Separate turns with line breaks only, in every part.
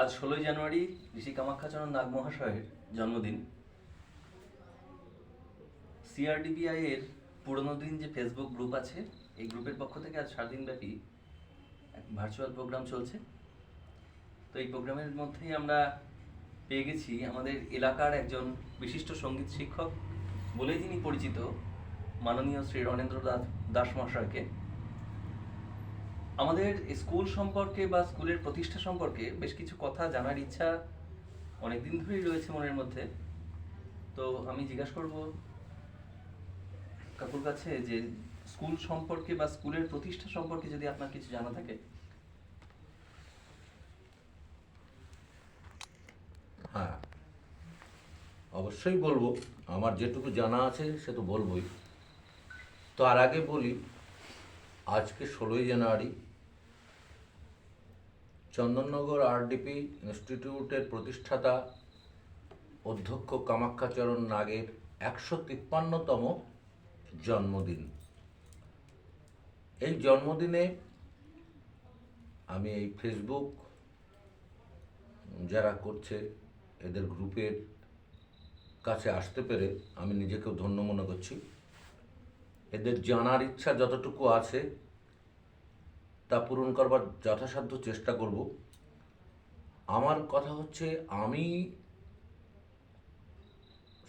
আজ 16ই জানুয়ারি ঋষি কামাখ্যাচরণ নাগ মহাশয়ের জন্মদিন। সিআরডিবিআই এর পুরনো দিন যে ফেসবুক গ্রুপ আছে, এই গ্রুপের পক্ষ থেকে আজ 7 দিনব্যাপী এক ভার্চুয়াল প্রোগ্রাম চলছে। তো এই প্রোগ্রামের মধ্যেই আমরা পেয়ে গেছি আমাদের এলাকার একজন বিশিষ্ট সঙ্গীত শিক্ষক বলেই যিনি পরিচিত, মাননীয় শ্রী রণেন্দ্র দাস মহাশয়কে। আমাদের স্কুল সম্পর্কে বা স্কুলের প্রতিষ্ঠা সম্পর্কে বেশ কিছু কথা জানার ইচ্ছা অনেকদিন ধরেই রয়েছে মনের মধ্যে। তো আমি জিজ্ঞাসা করব কাকুর কাছে যে স্কুল সম্পর্কে বা স্কুলের প্রতিষ্ঠা সম্পর্কে যদি আপনার কিছু জানা থাকে।
হ্যাঁ, অবশ্যই বলবো। আমার যেটুকু জানা আছে সে তো বলবোই। তো আর আগে বলি, আজকে 16ই জানুয়ারি চন্দননগর আরডিপি ইনস্টিটিউটের প্রতিষ্ঠাতা অধ্যক্ষ কামাখ্যাচরণ নাগের 153তম জন্মদিন। এই জন্মদিনে আমি এই ফেসবুক যারা করছে এদের গ্রুপের কাছে আসতে পেরে আমি নিজেকেও ধন্য মনে করছি। এদের জানার ইচ্ছা যতটুকু আছে তা পূরণ করবার যথাসাধ্য চেষ্টা করব। আমার কথা হচ্ছে, আমি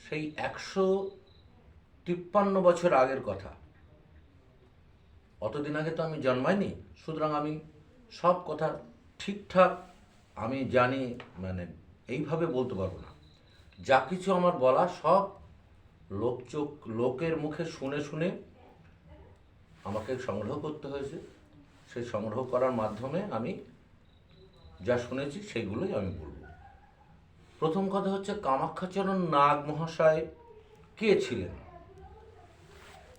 সেই 153 বছর আগের কথা, অতদিন আগে তো আমি জন্মাইনি, সুতরাং আমি সব কথা ঠিকঠাক আমি জানি, মানে এইভাবে বলতে পারবো না। যা কিছু আমার বলা সব লোকের মুখে শুনে শুনে আমাকে সংগ্রহ করতে হয়েছে। সেই সংগ্রহ করার মাধ্যমে আমি যা শুনেছি সেইগুলোই আমি বলব। প্রথম কথা হচ্ছে, কামাখ্যাচরণ নাগ মহাশয় কে ছিলেন?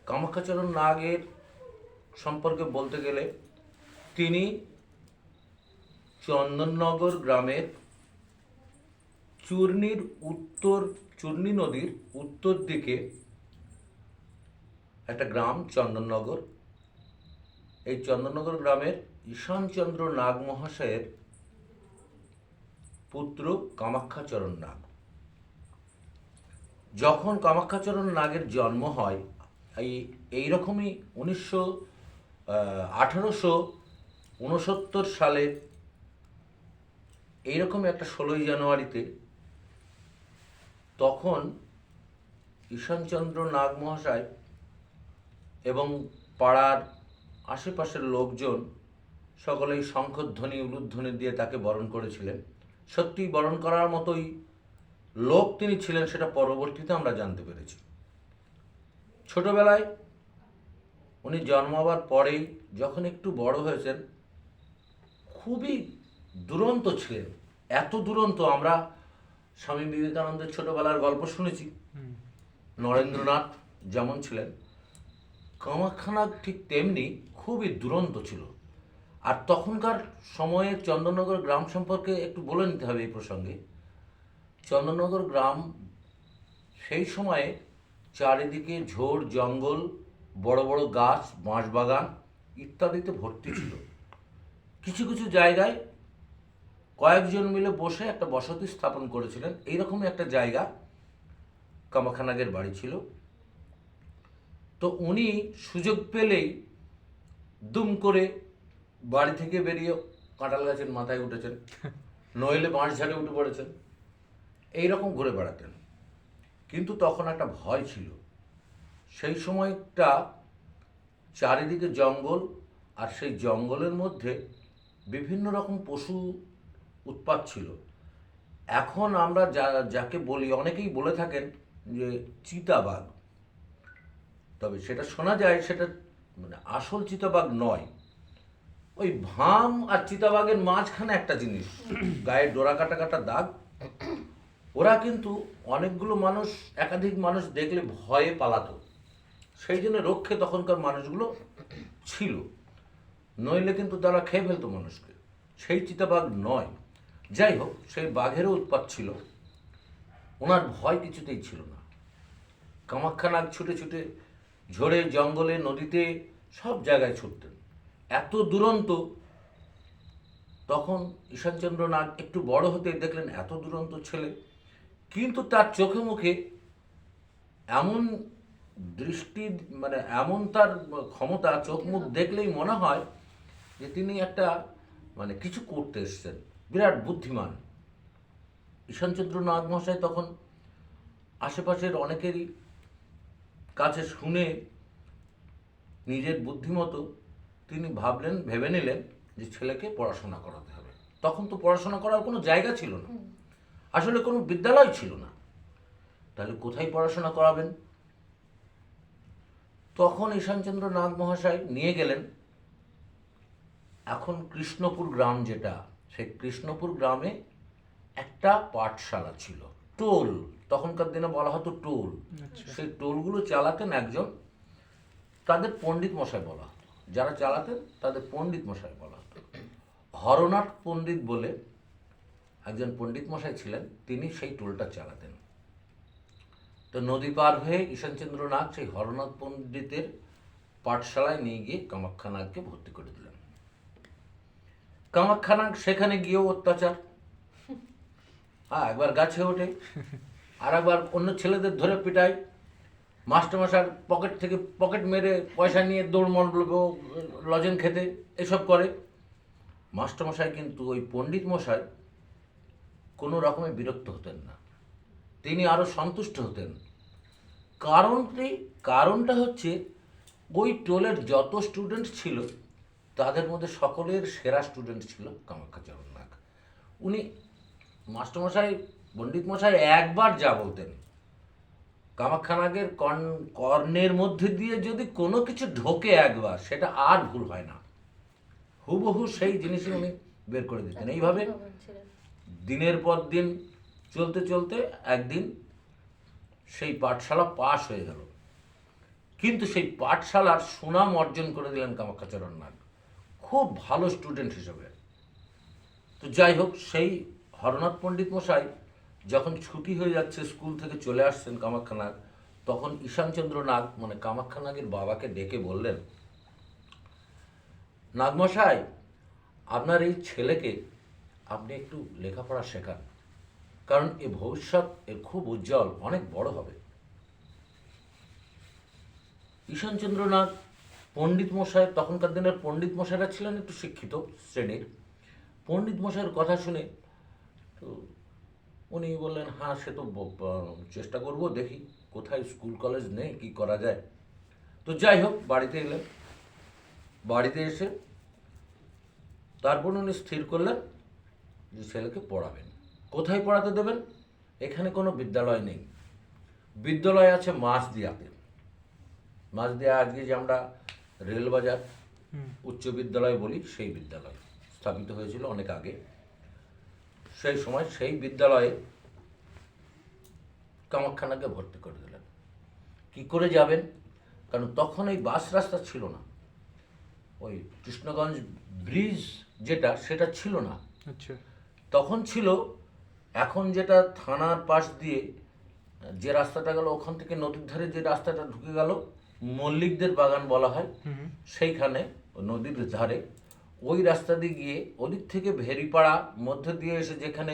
কামাখ্যাচরণ নাগের সম্পর্কে বলতে গেলে, তিনি চন্দননগর গ্রামের চূর্ণী নদীর উত্তর দিকে একটা গ্রাম চন্দননগর। এই চন্দননগর গ্রামের ঈশানচন্দ্র নাগ মহাশয়ের পুত্র কামাখ্যাচরণ নাগ। যখন কামাখ্যাচরণ নাগের জন্ম হয়, এইরকমই 1869 সালে এইরকমই একটা 16ই জানুয়ারিতে, তখন ঈশানচন্দ্র নাগ মহাশয় এবং পাড়ার আশেপাশের লোকজন সকলেই শঙ্খধ্বনি উলুধ্বনি দিয়ে তাকে বরণ করেছিলেন। সত্যি বরণ করার মতোই লোক তিনি ছিলেন, সেটা পরবর্তীতে আমরা জানতে পেরেছি। ছোটবেলায় উনি জন্মাবার পরেই যখন একটু বড় হয়েছেন, খুবই দুরন্ত ছিলেন। এত দুরন্ত, আমরা স্বামী বিবেকানন্দের ছোটবেলার গল্প শুনেছি, নরেন্দ্রনাথ যেমন ছিলেন, কামাখ্যানাগ ঠিক তেমনি খুবই দুরন্ত ছিল। আর তখনকার সময়ে চন্দননগর গ্রাম সম্পর্কে একটু বলে নিতে হবে এই প্রসঙ্গে। চন্দননগর গ্রাম সেই সময়ে চারিদিকে ঝোড় জঙ্গল, বড় বড় গাছ, বাঁশবাগান ইত্যাদিতে ভর্তি ছিল। কিছু কিছু জায়গায় কয়েকজন মিলে বসে একটা বসতি স্থাপন করেছিলেন। এইরকমই একটা জায়গা কামাখ্যানাগের বাড়ি ছিল। তো উনি সুযোগ পেলেই দুম করে বাড়ি থেকে বেরিয়ে কাঁঠাল গাছের মাথায় উঠেছেন, নইলে বাঁশ ঝাড়ে উঠে পড়েছেন, এইরকম ঘুরে বেড়াতেন। কিন্তু তখন একটা ভয় ছিল। সেই সময়টা চারিদিকে জঙ্গল, আর সেই জঙ্গলের মধ্যে বিভিন্ন রকম পশু উৎপাত ছিল। এখন আমরা যাকে বলি, অনেকেই বলে থাকেন যে চিতাবাঘ, তবে সেটা শোনা যায় সেটা মানে আসল চিতাবাঘ নয়। ওই ভাম আর চিতাবাঘের মাঝখানে একটা জিনিস, গায়ে ডোরা কাটা কাটা দাগ। ওরা কিন্তু অনেকগুলো মানুষ, একাধিক মানুষ দেখলে ভয়ে পালাতো, সেই জন্য রক্ষে তখনকার মানুষগুলো ছিল, নইলে কিন্তু তারা খেয়ে ফেলতো মানুষকে। সেই চিতাবাঘ নয়। যাই হোক, সেই বাঘেরও উৎপাত ছিল। ওনার ভয় কিছুতেই ছিল না। কামাখ্যানাগ ছুটে ছুটে ঝোড়ে জঙ্গলে নদীতে সব জায়গায় ছুটতেন। এত দুরন্ত তখন ঈশানচন্দ্র নাগ একটু বড় হতে দেখলেন এত দুরন্ত ছেলে, কিন্তু তার চোখে মুখে এমন দৃষ্টি, মানে এমন তার ক্ষমতা, চোখ মুখ দেখলেই মনে হয় যে তিনি একটা মানে কিছু করতে এসছেন, বিরাট বুদ্ধিমান। ঈশানচন্দ্র নাগ মহাশয় তখন আশেপাশের অনেকেরই কাছে শুনে নিজের বুদ্ধিমতো তিনি ভেবে নিলেন যে ছেলেকে পড়াশোনা করাতে হবে। তখন তো পড়াশোনা করার কোনো জায়গা ছিল না, আসলে কোনো বিদ্যালয় ছিল না, তাহলে কোথায় পড়াশোনা করাবেন? তখন ঈশানচন্দ্র নাগ মহাশয় নিয়ে গেলেন এখন কৃষ্ণপুর গ্রাম, যেটা সেই কৃষ্ণপুর গ্রামে একটা পাঠশালা ছিল, টোল, তখনকার দিনে বলা হতো টোল। সেই টোলগুলো চালাতেন একজন, তাদের পণ্ডিত মশাই বলা হতো, যারা চালাতেন তাদের পণ্ডিত মশাই বলা হতো। হরনাথ পণ্ডিত বলে একজন পণ্ডিত মশাই ছিলেন, তিনি সেই টোলটা চালাতেন। তো নদী পার হয়ে ঈশানচন্দ্র নাগ সেই হরনাথ পণ্ডিতের পাঠশালায় নিয়ে গিয়ে কামাখ্যা নাগকে ভর্তি করে দিলেন। কামাখ্যা নাগ সেখানে গিয়েও অত্যাচার, একবার গাছে ওঠে, আর একবার অন্য ছেলেদের ধরে পিটায়, মাস্টারমশার পকেট থেকে পকেট মেরে পয়সা নিয়ে দৌড় মরবো লজেন খেতে, এসব করে। মাস্টারমশাই কিন্তু ওই পণ্ডিত মশাই কোনো রকমে বিরক্ত হতেন না, তিনি আরও সন্তুষ্ট হতেন। কারণটা হচ্ছে ওই টোলের যত স্টুডেন্ট ছিল তাদের মধ্যে সকলের সেরা স্টুডেন্ট ছিল কামাখ্যাচরণ নাগ। উনি মাস্টারমশাই, পণ্ডিত মশাই একবার যা বলতেন, কামাখ্যা নাগের কর্ণের মধ্যে দিয়ে যদি কোনো কিছু ঢোকে একবার, সেটা আর ভুল হয় না, হুবহু সেই জিনিসই উনি বের করে দিতেন। এইভাবে দিনের পর দিন চলতে চলতে একদিন সেই পাঠশালা পাশ হয়ে গেল, কিন্তু সেই পাঠশালার সুনাম অর্জন করে দিলেন কামাখ্যাচরণ নাগ, খুব ভালো স্টুডেন্ট হিসেবে। তো যাই হোক, সেই হরনাথ পণ্ডিত মশাই যখন ছুটি হয়ে যাচ্ছে, স্কুল থেকে চলে আসছেন কামাখ্যা নাগ, তখন ঈশানচন্দ্র নাগ মানে কামাখ্যা নাগের বাবাকে ডেকে বললেন, নাগমশাই, আপনার এই ছেলেকে আপনি একটু লেখাপড়া শেখান, কারণ এ ভবিষ্যৎ এর খুব উজ্জ্বল, অনেক বড় হবে। ঈশানচন্দ্র নাগ পণ্ডিত মশাই, তখনকার দিনের পণ্ডিত মশাইরা ছিলেন একটু শিক্ষিত শ্রেণীর, পণ্ডিত মশাইয়ের কথা শুনে তো উনি বললেন, হ্যাঁ সে তো চেষ্টা করব, দেখি কোথায় স্কুল কলেজ নেই, কি করা যায়। তো যাই হোক, বাড়িতে এলেন, বাড়িতে এসে তারপর উনি স্থির করলেন যে ছেলেকে পড়াবেন। কোথায় পড়াতে দেবেন? এখানে কোনো বিদ্যালয় নেই, বিদ্যালয় আছে মাঝদিয়াতে। মাঝদিয়া আজকে যে আমরা রেলবাজার উচ্চ বিদ্যালয় বলি, সেই বিদ্যালয় স্থাপিত হয়েছিল অনেক আগে। সেই সময় সেই বিদ্যালয়ে কামাখ্যা নাগকে ভর্তি করে দিলেন। কি করে যাবেন? কারণ তখন এই বাস রাস্তা ছিল না, ওই কৃষ্ণগঞ্জ ব্রিজ যেটা, সেটা ছিল না।
আচ্ছা,
তখন ছিল এখন যেটা থানার পাশ দিয়ে যে রাস্তাটা গেল, ওখান থেকে নদীর ধারে যে রাস্তাটা ঢুকে গেল, মল্লিকদের বাগান বলা হয়, সেইখানে নদীর ধারে ওই রাস্তা দিয়ে গিয়ে ওদিক থেকে ভেরিপাড়া মধ্যে দিয়ে এসে যেখানে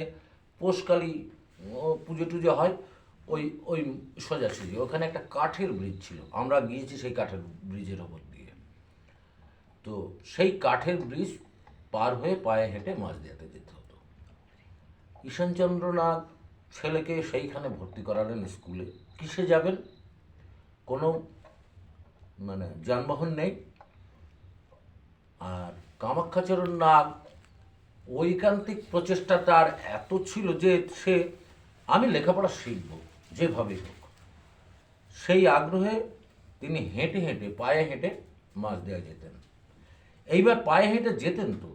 পোষকালী পুজো টুজো হয়, ওই ওই সোজাসুজি ওখানে একটা কাঠের ব্রিজ ছিল, আমরা গিয়েছি সেই কাঠের ব্রিজের ওপর দিয়ে। তো সেই কাঠের ব্রিজ পার হয়ে পায়ে হেঁটে মাঝদিয়াতে যেতে হতো। ঈশানচন্দ্র নাগ ছেলেকে সেইখানে ভর্তি করালেন স্কুলে। কিসে যাবেন? কোনো মানে যানবাহন নেই। আর কামাখ্যাচরণ নাগ ঐকান্তিক প্রচেষ্টা তার এত ছিল যে সে, আমি লেখাপড়া শিখব যেভাবেই হোক, সেই আগ্রহে তিনি হেঁটে হেঁটে, পায়ে হেঁটে মাঝদিয়া যেতেন। এইবার পায়ে হেঁটে যেতেন, তো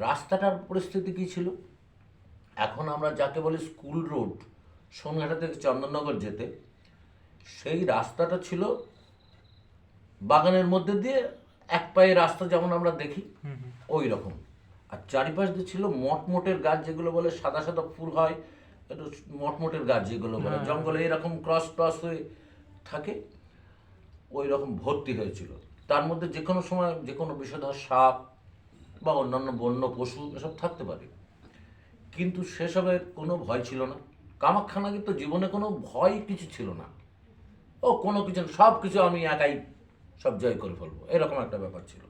রাস্তাটার পরিস্থিতি কী ছিল? এখন আমরা যাকে বলি স্কুল রোড, সোনঘাটা থেকে চন্দননগর যেতে, সেই রাস্তাটা ছিল বাগানের মধ্যে দিয়ে এক পায়ে রাস্তা, যেমন আমরা দেখি ওই রকম। আর চারিপাশ দিয়ে ছিল মটমটের গাছ, যেগুলো বলে সাদা সাদা ফুল হয়, একটু মটমটের গাছ যেগুলো বলে, জঙ্গলে এরকম ক্রস ক্রস হয়ে থাকে, ওই রকম ভর্তি হয়েছিল। তার মধ্যে যে কোনো সময় যে কোনো বিষধর সাপ বা অন্যান্য বন্য পশু এসব থাকতে পারে, কিন্তু সেসবের কোনো ভয় ছিল না। কামাখ্যানাগের তো জীবনে কোনো ভয় কিছু ছিল না। ও কোনো কিছু না, সব কিছু আমি একাই সব জয় করে ফেলবো, এরকম একটা ব্যাপার ছিল।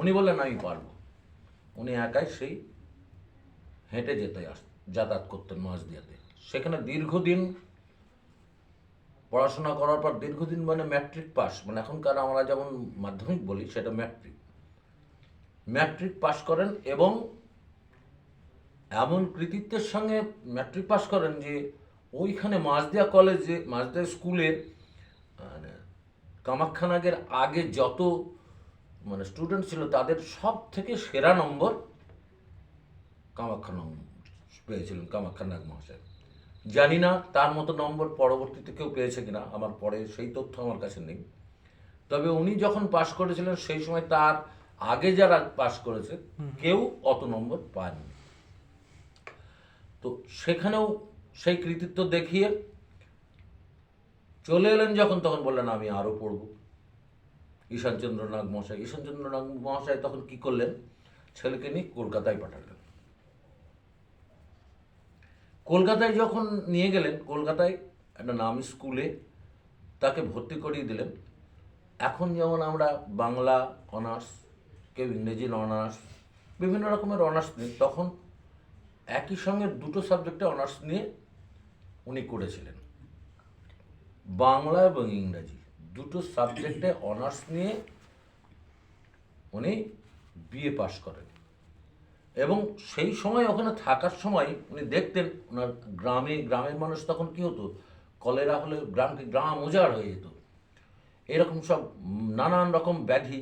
উনি বললেন আমি পারবো। উনি একাই সেই হেঁটে যাতায়াত করতেন মাঝদিয়াতে। সেখানে দীর্ঘদিন পড়াশোনা করার পর, দীর্ঘদিন মানে ম্যাট্রিক পাস, মানে এখনকার আমরা যেমন মাধ্যমিক বলি সেটা ম্যাট্রিক পাস করেন, এবং এমন কৃতিত্বের সঙ্গে ম্যাট্রিক পাস করেন যে ওইখানে মাঝদিয়া স্কুলের মানে কামাখ্যানাগের আগে যত মানে স্টুডেন্ট ছিল তাদের সব থেকে সেরা নম্বর পেয়েছিলেন কামাখ্যানাগ মহাশয়। জানি না তার মতো নম্বর পরবর্তীতে কেউ পেয়েছে কিনা, আমার পরে সেই তথ্য আমার কাছে নেই। তবে উনি যখন পাশ করেছিলেন সেই সময় তার আগে যারা পাশ করেছে কেউ অত নম্বর পায়নি। তো সেখানেও সেই কৃতিত্ব দেখিয়ে চলে এলেন যখন, তখন বললেন আমি আরও পড়ব। ঈশানচন্দ্র নাগ মহাশয় তখন কি করলেন, ছেলেকে নিয়ে কলকাতায় পাঠালেন। কলকাতায় যখন নিয়ে গেলেন, কলকাতায় একটা নামি স্কুলে তাকে ভর্তি করিয়ে দিলেন। এখন যেমন আমরা বাংলা অনার্স, কেউ ইংরেজি অনার্স, বিভিন্ন রকমের অনার্স নিই, তখন একই সঙ্গে দুটো সাবজেক্টে অনার্স নিয়ে উনি করেছিলেন। বাংলা এবং ইংরাজি দুটো সাবজেক্টে অনার্স নিয়ে উনি বিএ পাশ করেন। এবং সেই সময় ওখানে থাকার সময় উনি দেখতেন ওনার গ্রামের মানুষ তখন কি হতো, কলেরা হলে গ্রাম উজাড় হয়ে যেত। এরকম সব নানান রকম ব্যাধি,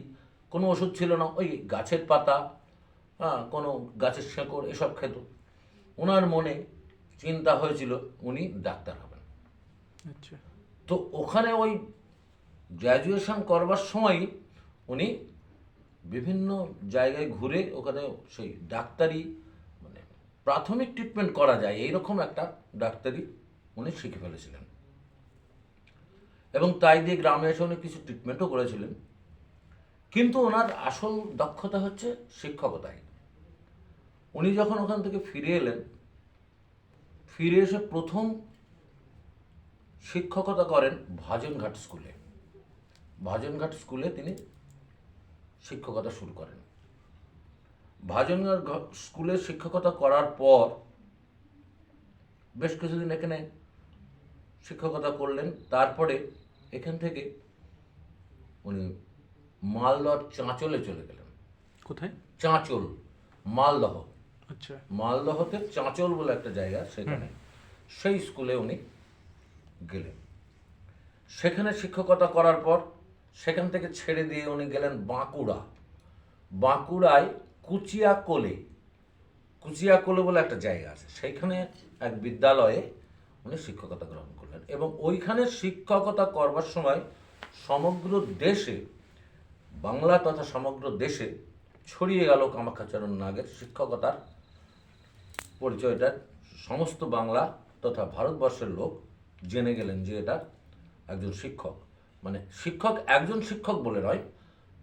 কোনো ওষুধ ছিল না, ওই গাছের পাতা, কোনো গাছের শেকড় এসব খেত। ওনার মনে চিন্তা হয়েছিল উনি ডাক্তার হবেন।
আচ্ছা।
তো ওখানে ওই গ্র্যাজুয়েশন করবার সময় উনি বিভিন্ন জায়গায় ঘুরে ওখানে সেই ডাক্তারি মানে প্রাথমিক ট্রিটমেন্ট করা যায় এইরকম একটা ডাক্তারি উনি শিখে ফেলেছিলেন, এবং তাই দিয়ে গ্রামে এসে উনি কিছু ট্রিটমেন্টও করেছিলেন। কিন্তু ওনার আসল দক্ষতা হচ্ছে শিক্ষকতায়। উনি যখন ওখান থেকে ফিরে এলেন, ফিরে এসে প্রথম শিক্ষকতা করেন ভাজনঘাট স্কুলে তিনি শিক্ষকতা শুরু করেন। ভাজনঘাট স্কুলে শিক্ষকতা করার পর বেশ কিছুদিন এখানে শিক্ষকতা করলেন। তারপরে এখান থেকে উনি মালদহ চাঁচলে চলে গেলেন।
কোথায়?
চাঁচল, মালদহ।
আচ্ছা।
মালদহতে চাঁচল বলে একটা জায়গা, সেখানে সেই স্কুলে উনি গেলেন। সেখানে শিক্ষকতা করার পর সেখান থেকে ছেড়ে দিয়ে উনি গেলেন বাঁকুড়ায় কুচিয়াকোলে বলে একটা জায়গা আছে, সেইখানে এক বিদ্যালয়ে উনি শিক্ষকতা গ্রহণ করলেন। এবং ওইখানে শিক্ষকতা করবার সময় সমগ্র দেশে, বাংলা তথা সমগ্র দেশে ছড়িয়ে গেল কামাখ্যাচরণ নাগের শিক্ষকতার পরিচয়টা। সমস্ত বাংলা তথা ভারতবর্ষের লোক জেনে গেলেন যে এটা একজন শিক্ষক, মানে একজন শিক্ষক বলে নয়,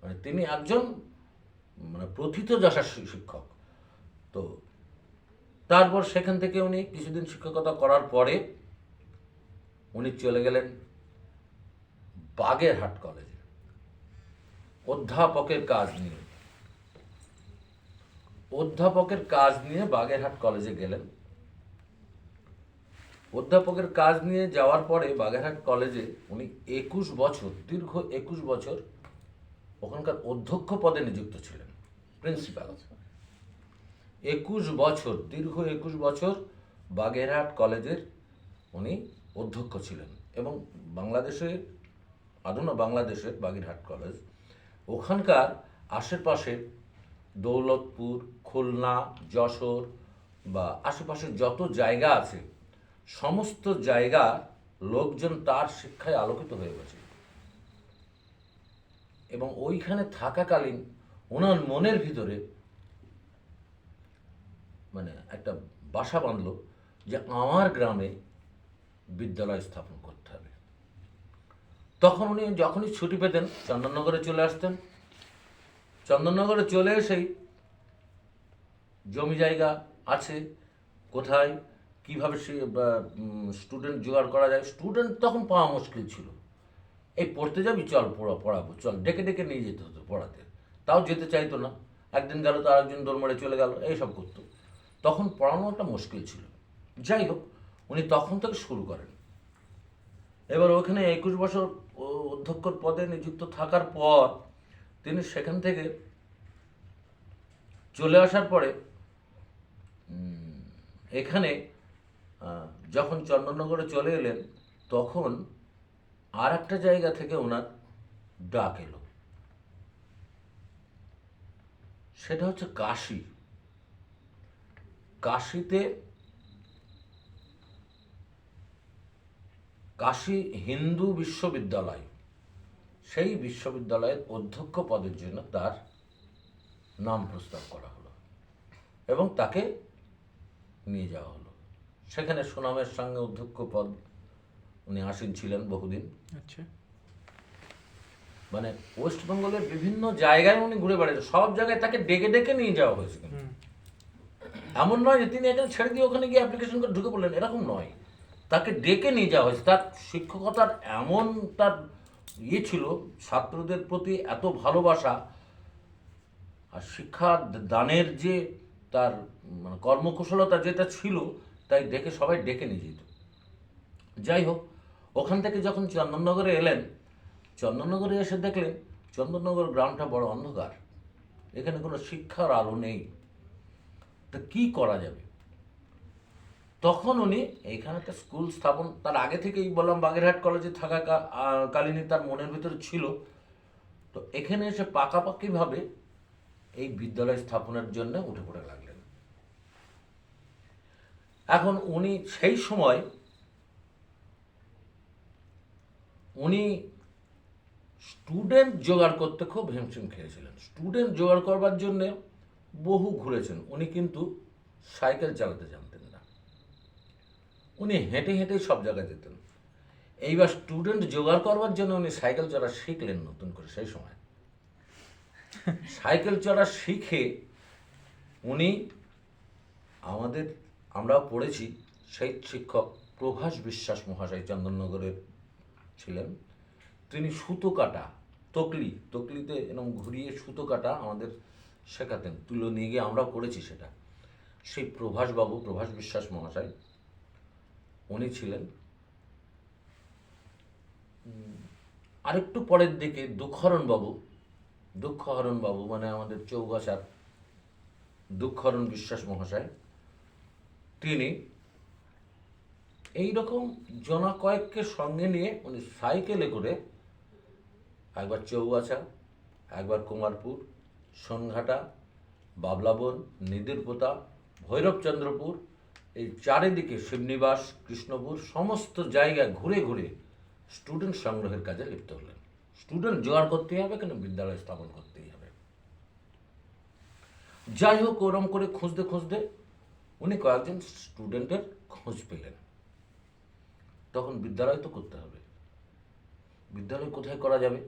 মানে তিনি একজন মানে প্রথিতযশা শিক্ষক। তো তারপর সেখান থেকে উনি কিছুদিন শিক্ষকতা করার পরে উনি চলে গেলেন বাগেরহাট কলেজে অধ্যাপকের কাজ নিয়ে বাগেরহাট কলেজে গেলেন। অধ্যাপকের কাজ নিয়ে যাওয়ার পরে বাগেরহাট কলেজে উনি দীর্ঘ 21 বছর ওখানকার অধ্যক্ষ পদে নিযুক্ত ছিলেন, প্রিন্সিপাল। দীর্ঘ 21 বছর বাগেরহাট কলেজের উনি অধ্যক্ষ ছিলেন। এবং বাংলাদেশের বাগেরহাট কলেজ, ওখানকার আশেপাশে দৌলতপুর, খুলনা, যশোর বা আশেপাশে যত জায়গা আছে সমস্ত জায়গা লোকজন তার শিক্ষায় আলোকিত হয়ে গেছে। এবং ওইখানে থাকাকালীন ওনার মনের ভিতরে মানে একটা বাসা বাঁধল যে আমার গ্রামে বিদ্যালয় স্থাপন করতে হবে। তখন উনি যখনই ছুটি পেতেন চন্দননগরে চলে আসতেন। চন্দননগরে চলে এসেই জমি জায়গা আছে কোথায়, কিভাবে সে স্টুডেন্ট জোগাড় করা যায়। স্টুডেন্ট তখন পাওয়া মুশকিল ছিল। এই পড়তে যাবি, চল পড়াবো, চল, ডেকে ডেকে নিয়ে যেতে হতো পড়াতে, তাও যেতে চাইতো না। একদিন গেল তো আরেকজন দৌড় মারে চলে গেল, এইসব করতো। তখন পড়ানো একটা মুশকিল ছিল। যাই হোক, উনি তখন থেকে শুরু করেন। এবার ওখানে 21 বছর অধ্যক্ষর পদে নিযুক্ত থাকার পর তিনি সেখান থেকে চলে আসার পরে এখানে যখন চন্দননগরে চলে এলেন, তখন আর একটা জায়গা থেকে ওনার ডাক এলো, সেটা হচ্ছে কাশী। কাশীতে কাশী হিন্দু বিশ্ববিদ্যালয়, সেই বিশ্ববিদ্যালয়ের অধ্যক্ষ পদের জন্য তার নাম প্রস্তাব করা হলো এবং তাকে নিয়ে যাওয়া হলো। সেখানে সুনামের সঙ্গে অধ্যক্ষ পদ উনি আসীন ছিলেন বহুদিন।
আচ্ছা।
মানে ওয়েস্ট বেঙ্গলের বিভিন্ন জায়গায় উনি ঘুরে বেড়াচ্ছেন, সব জায়গায় তাকে ডেকে ডেকে নিয়ে যাওয়া হয়েছে। কিন্তু এমন নয় যে তিনি এখানে ছেড়ে দিয়ে ওখানে গিয়ে অ্যাপ্লিকেশন করে ঢুকে পড়লেন, এরকম নয়। তাকে ডেকে নিয়ে যাওয়া হয়েছে। তার শিক্ষকতার এমন তার ছিল, ছাত্রদের প্রতি এত ভালোবাসা আর শিক্ষা দানের যে তার মানে কর্মকুশলতা যেটা ছিল, তাই দেখে সবাই ডেকে নিয়ে যেত। যাই হোক, ওখান থেকে যখন চন্দননগরে এলেন, চন্দননগরে এসে দেখলেন চন্দননগর গ্রামটা বড় অন্ধকার, এখানে কোনো শিক্ষার আলো নেই। তা কী করা যাবে? তখন উনি এইখানে একটা স্কুল স্থাপন, তার আগে থেকেই বললাম বাগেরহাট কলেজে থাকা কালীনই তার মনের ভিতরে ছিল। তো এখানে এসে পাকাপাকিভাবে এই বিদ্যালয় স্থাপনের জন্য উঠে পড়ে লাগলেন। এখন উনি সেই সময় উনি স্টুডেন্ট জোগাড় করতে খুব হিমশিম খেয়েছিলেন। স্টুডেন্ট জোগাড় করবার জন্যে বহু ঘুরেছেন। উনি কিন্তু সাইকেল চালাতে জানতেন না, উনি হেঁটে হেঁটেই সব জায়গায় যেতেন। এইবার স্টুডেন্ট জোগাড় করবার জন্য উনি সাইকেল চড়া শিখলেন নতুন করে। সেই সময় সাইকেল চড়া শিখে উনি আমরাও পড়েছি, সেই শিক্ষক প্রভাস বিশ্বাস মহাশয় চন্দননগরের ছিলেন। তিনি সুতো কাটা, তকলিতে এরকম ঘুরিয়ে সুতো কাটা আমাদের শেখাতেন, তুলো নিয়ে গিয়ে আমরাও পড়েছি সেটা। সেই প্রভাস বিশ্বাস মহাশয় উনি ছিলেন। আরেকটু পরের দিকে দুঃখহরণ বাবু মানে আমাদের চৌগাছার দুঃখহরণ বিশ্বাস মহাশয়, তিনি এইরকম জনা কয়েককে সঙ্গে নিয়ে উনি সাইকেলে করে একবার চৌগাছা, একবার কুমারপুর, সোনঘাটা, বাবলাবন, নিদিরপোতা, ভৈরবচন্দ্রপুর, এই চারিদিকে শিবনিবাস, কৃষ্ণপুর, সমস্ত জায়গায় ঘুরে ঘুরে স্টুডেন্ট সংগ্রহের কাজে লিপ্ত হলেন। স্টুডেন্ট জোগাড় করতেই হবে, কেন বিদ্যালয় স্থাপন করতেই হবে। যাই হোক, ওরম করে খুঁজতে খুঁজতে উনি কয়েকজন স্টুডেন্টের খোঁজ পেলেন। তখন বিদ্যালয় তো করতে হবে, বিদ্যালয় কোথায় করা যাবে?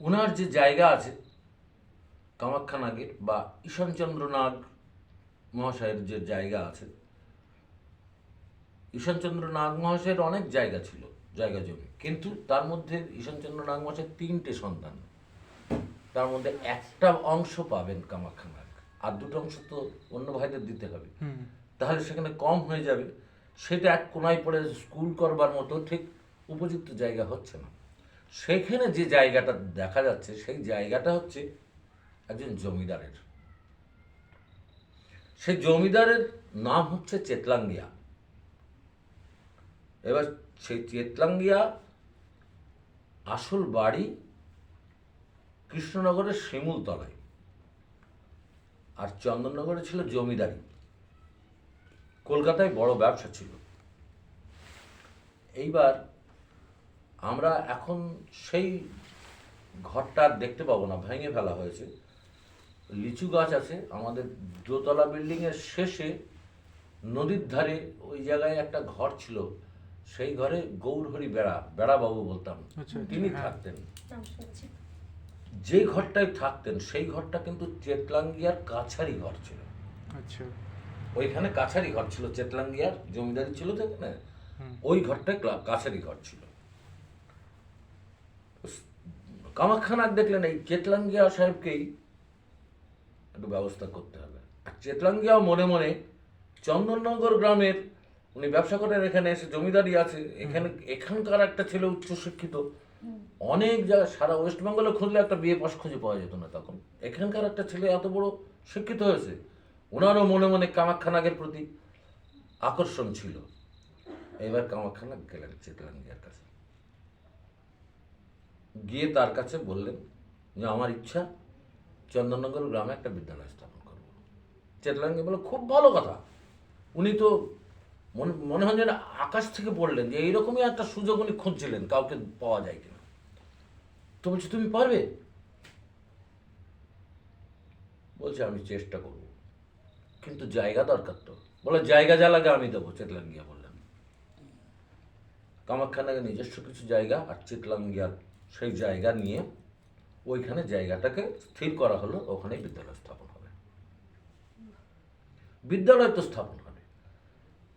ওনার যে জায়গা আছে কামাখ্যানাগের বা ঈশানচন্দ্র নাগ মহাশয়ের যে জায়গা আছে, ঈশানচন্দ্র নাগ মহাশয়ের অনেক জায়গা ছিল, জায়গা জমি, কিন্তু তার মধ্যে ঈশানচন্দ্র নাগ মহাশয়ের 3টে সন্তান, তার মধ্যে একটা অংশ পাবেন কামাখ্যানাগ, আর 2টো অংশ তো অন্য ভাইদের দিতে হবে, তাহলে সেখানে কম হয়ে যাবে। সেটা এক কোনায় পড়ে স্কুল করবার মতো ঠিক উপযুক্ত জায়গা হচ্ছে না। সেখানে যে জায়গাটা দেখা যাচ্ছে, সেই জায়গাটা হচ্ছে একজন জমিদারের। সেই জমিদারের নাম হচ্ছে চেতলাঙ্গিয়া। এবার সেই চেতলাঙ্গিয়া আসল বাড়ি কৃষ্ণনগরের শিমুলতলায়, আর চন্দননগরে ছিল জমিদারি। কলকাতায় বড় ব্যবসা ছিল। এইবার আমরা এখন সেই ঘরটা আর দেখতে পাবো না, ভেঙে ফেলা হয়েছে। লিচু গাছ আছে আমাদের দোতলা বিল্ডিংয়ের শেষে, নদীর ধারে ওই জায়গায় একটা ঘর ছিল। সেই ঘরে গৌরহরি বেড়াবাবু বলতাম, তিনি থাকতেন। যে ঘরটায় থাকতেন সেই ঘরটা কিন্তু চেতলাঙ্গিয়ার কাছারি ঘর ছিল।
আচ্ছা।
ওইখানে কাছারি ঘর ছিল, চেতলাঙ্গিয়ার জমিদারি ছিল তো এখানে,
হুম।
ওই ঘরটায় কাছারি ঘর ছিল। কামাখ্যানাগ দেখলেন এই চেতলাঙ্গিয়া সাহেবকেই একটু ব্যবস্থা করতে হবে। আর চেতলাঙ্গিয়াও মনে মনে চন্দননগর গ্রামের, উনি ব্যবসা করেন, এখানে এসে জমিদারি আছে, এখানকার একটা ছেলে উচ্চশিক্ষিত, অনেক জায়গায় সারা ওয়েস্ট বেঙ্গলে খুঁজলে একটা বিয়ে পাশ খুঁজে পাওয়া যেত না তখন, এখানকার একটা ছেলে এত বড় শিক্ষিত হয়েছে, ওনারও মনে মনে কামাখ্যানাগের প্রতি আকর্ষণ ছিল। এবার কামাখ্যানাগ গেলেন চেতলাঙ্গিয়ার কাছে, গিয়ে তার কাছে বললেন যে আমার ইচ্ছা চন্দননগর গ্রামে একটা বিদ্যালয় স্থাপন করব। চেতলাঙ্গিয়া বলল খুব ভালো কথা। উনি তো মনে হয় যেন আকাশ থেকে পড়লেন যে এইরকমই একটা সুযোগ উনি খুঁজছিলেন, কাউকে পাওয়া যায় কিনা। তো বলছি তুমি পারবে? বলছে আমি চেষ্টা করব, কিন্তু জায়গা দরকার। তো বলে জায়গা যা লাগে আমি দেবো। চেতলাঙ্গিয়া বললেন কামাখ্যানাগের নিজস্ব কিছু জায়গা আর চেতলাঙ্গিয়ার সেই জায়গা নিয়ে ওইখানে জায়গাটাকে স্থির করা হলো, ওখানে বিদ্যালয় স্থাপন হবে। বিদ্যালয় তো স্থাপন হবে,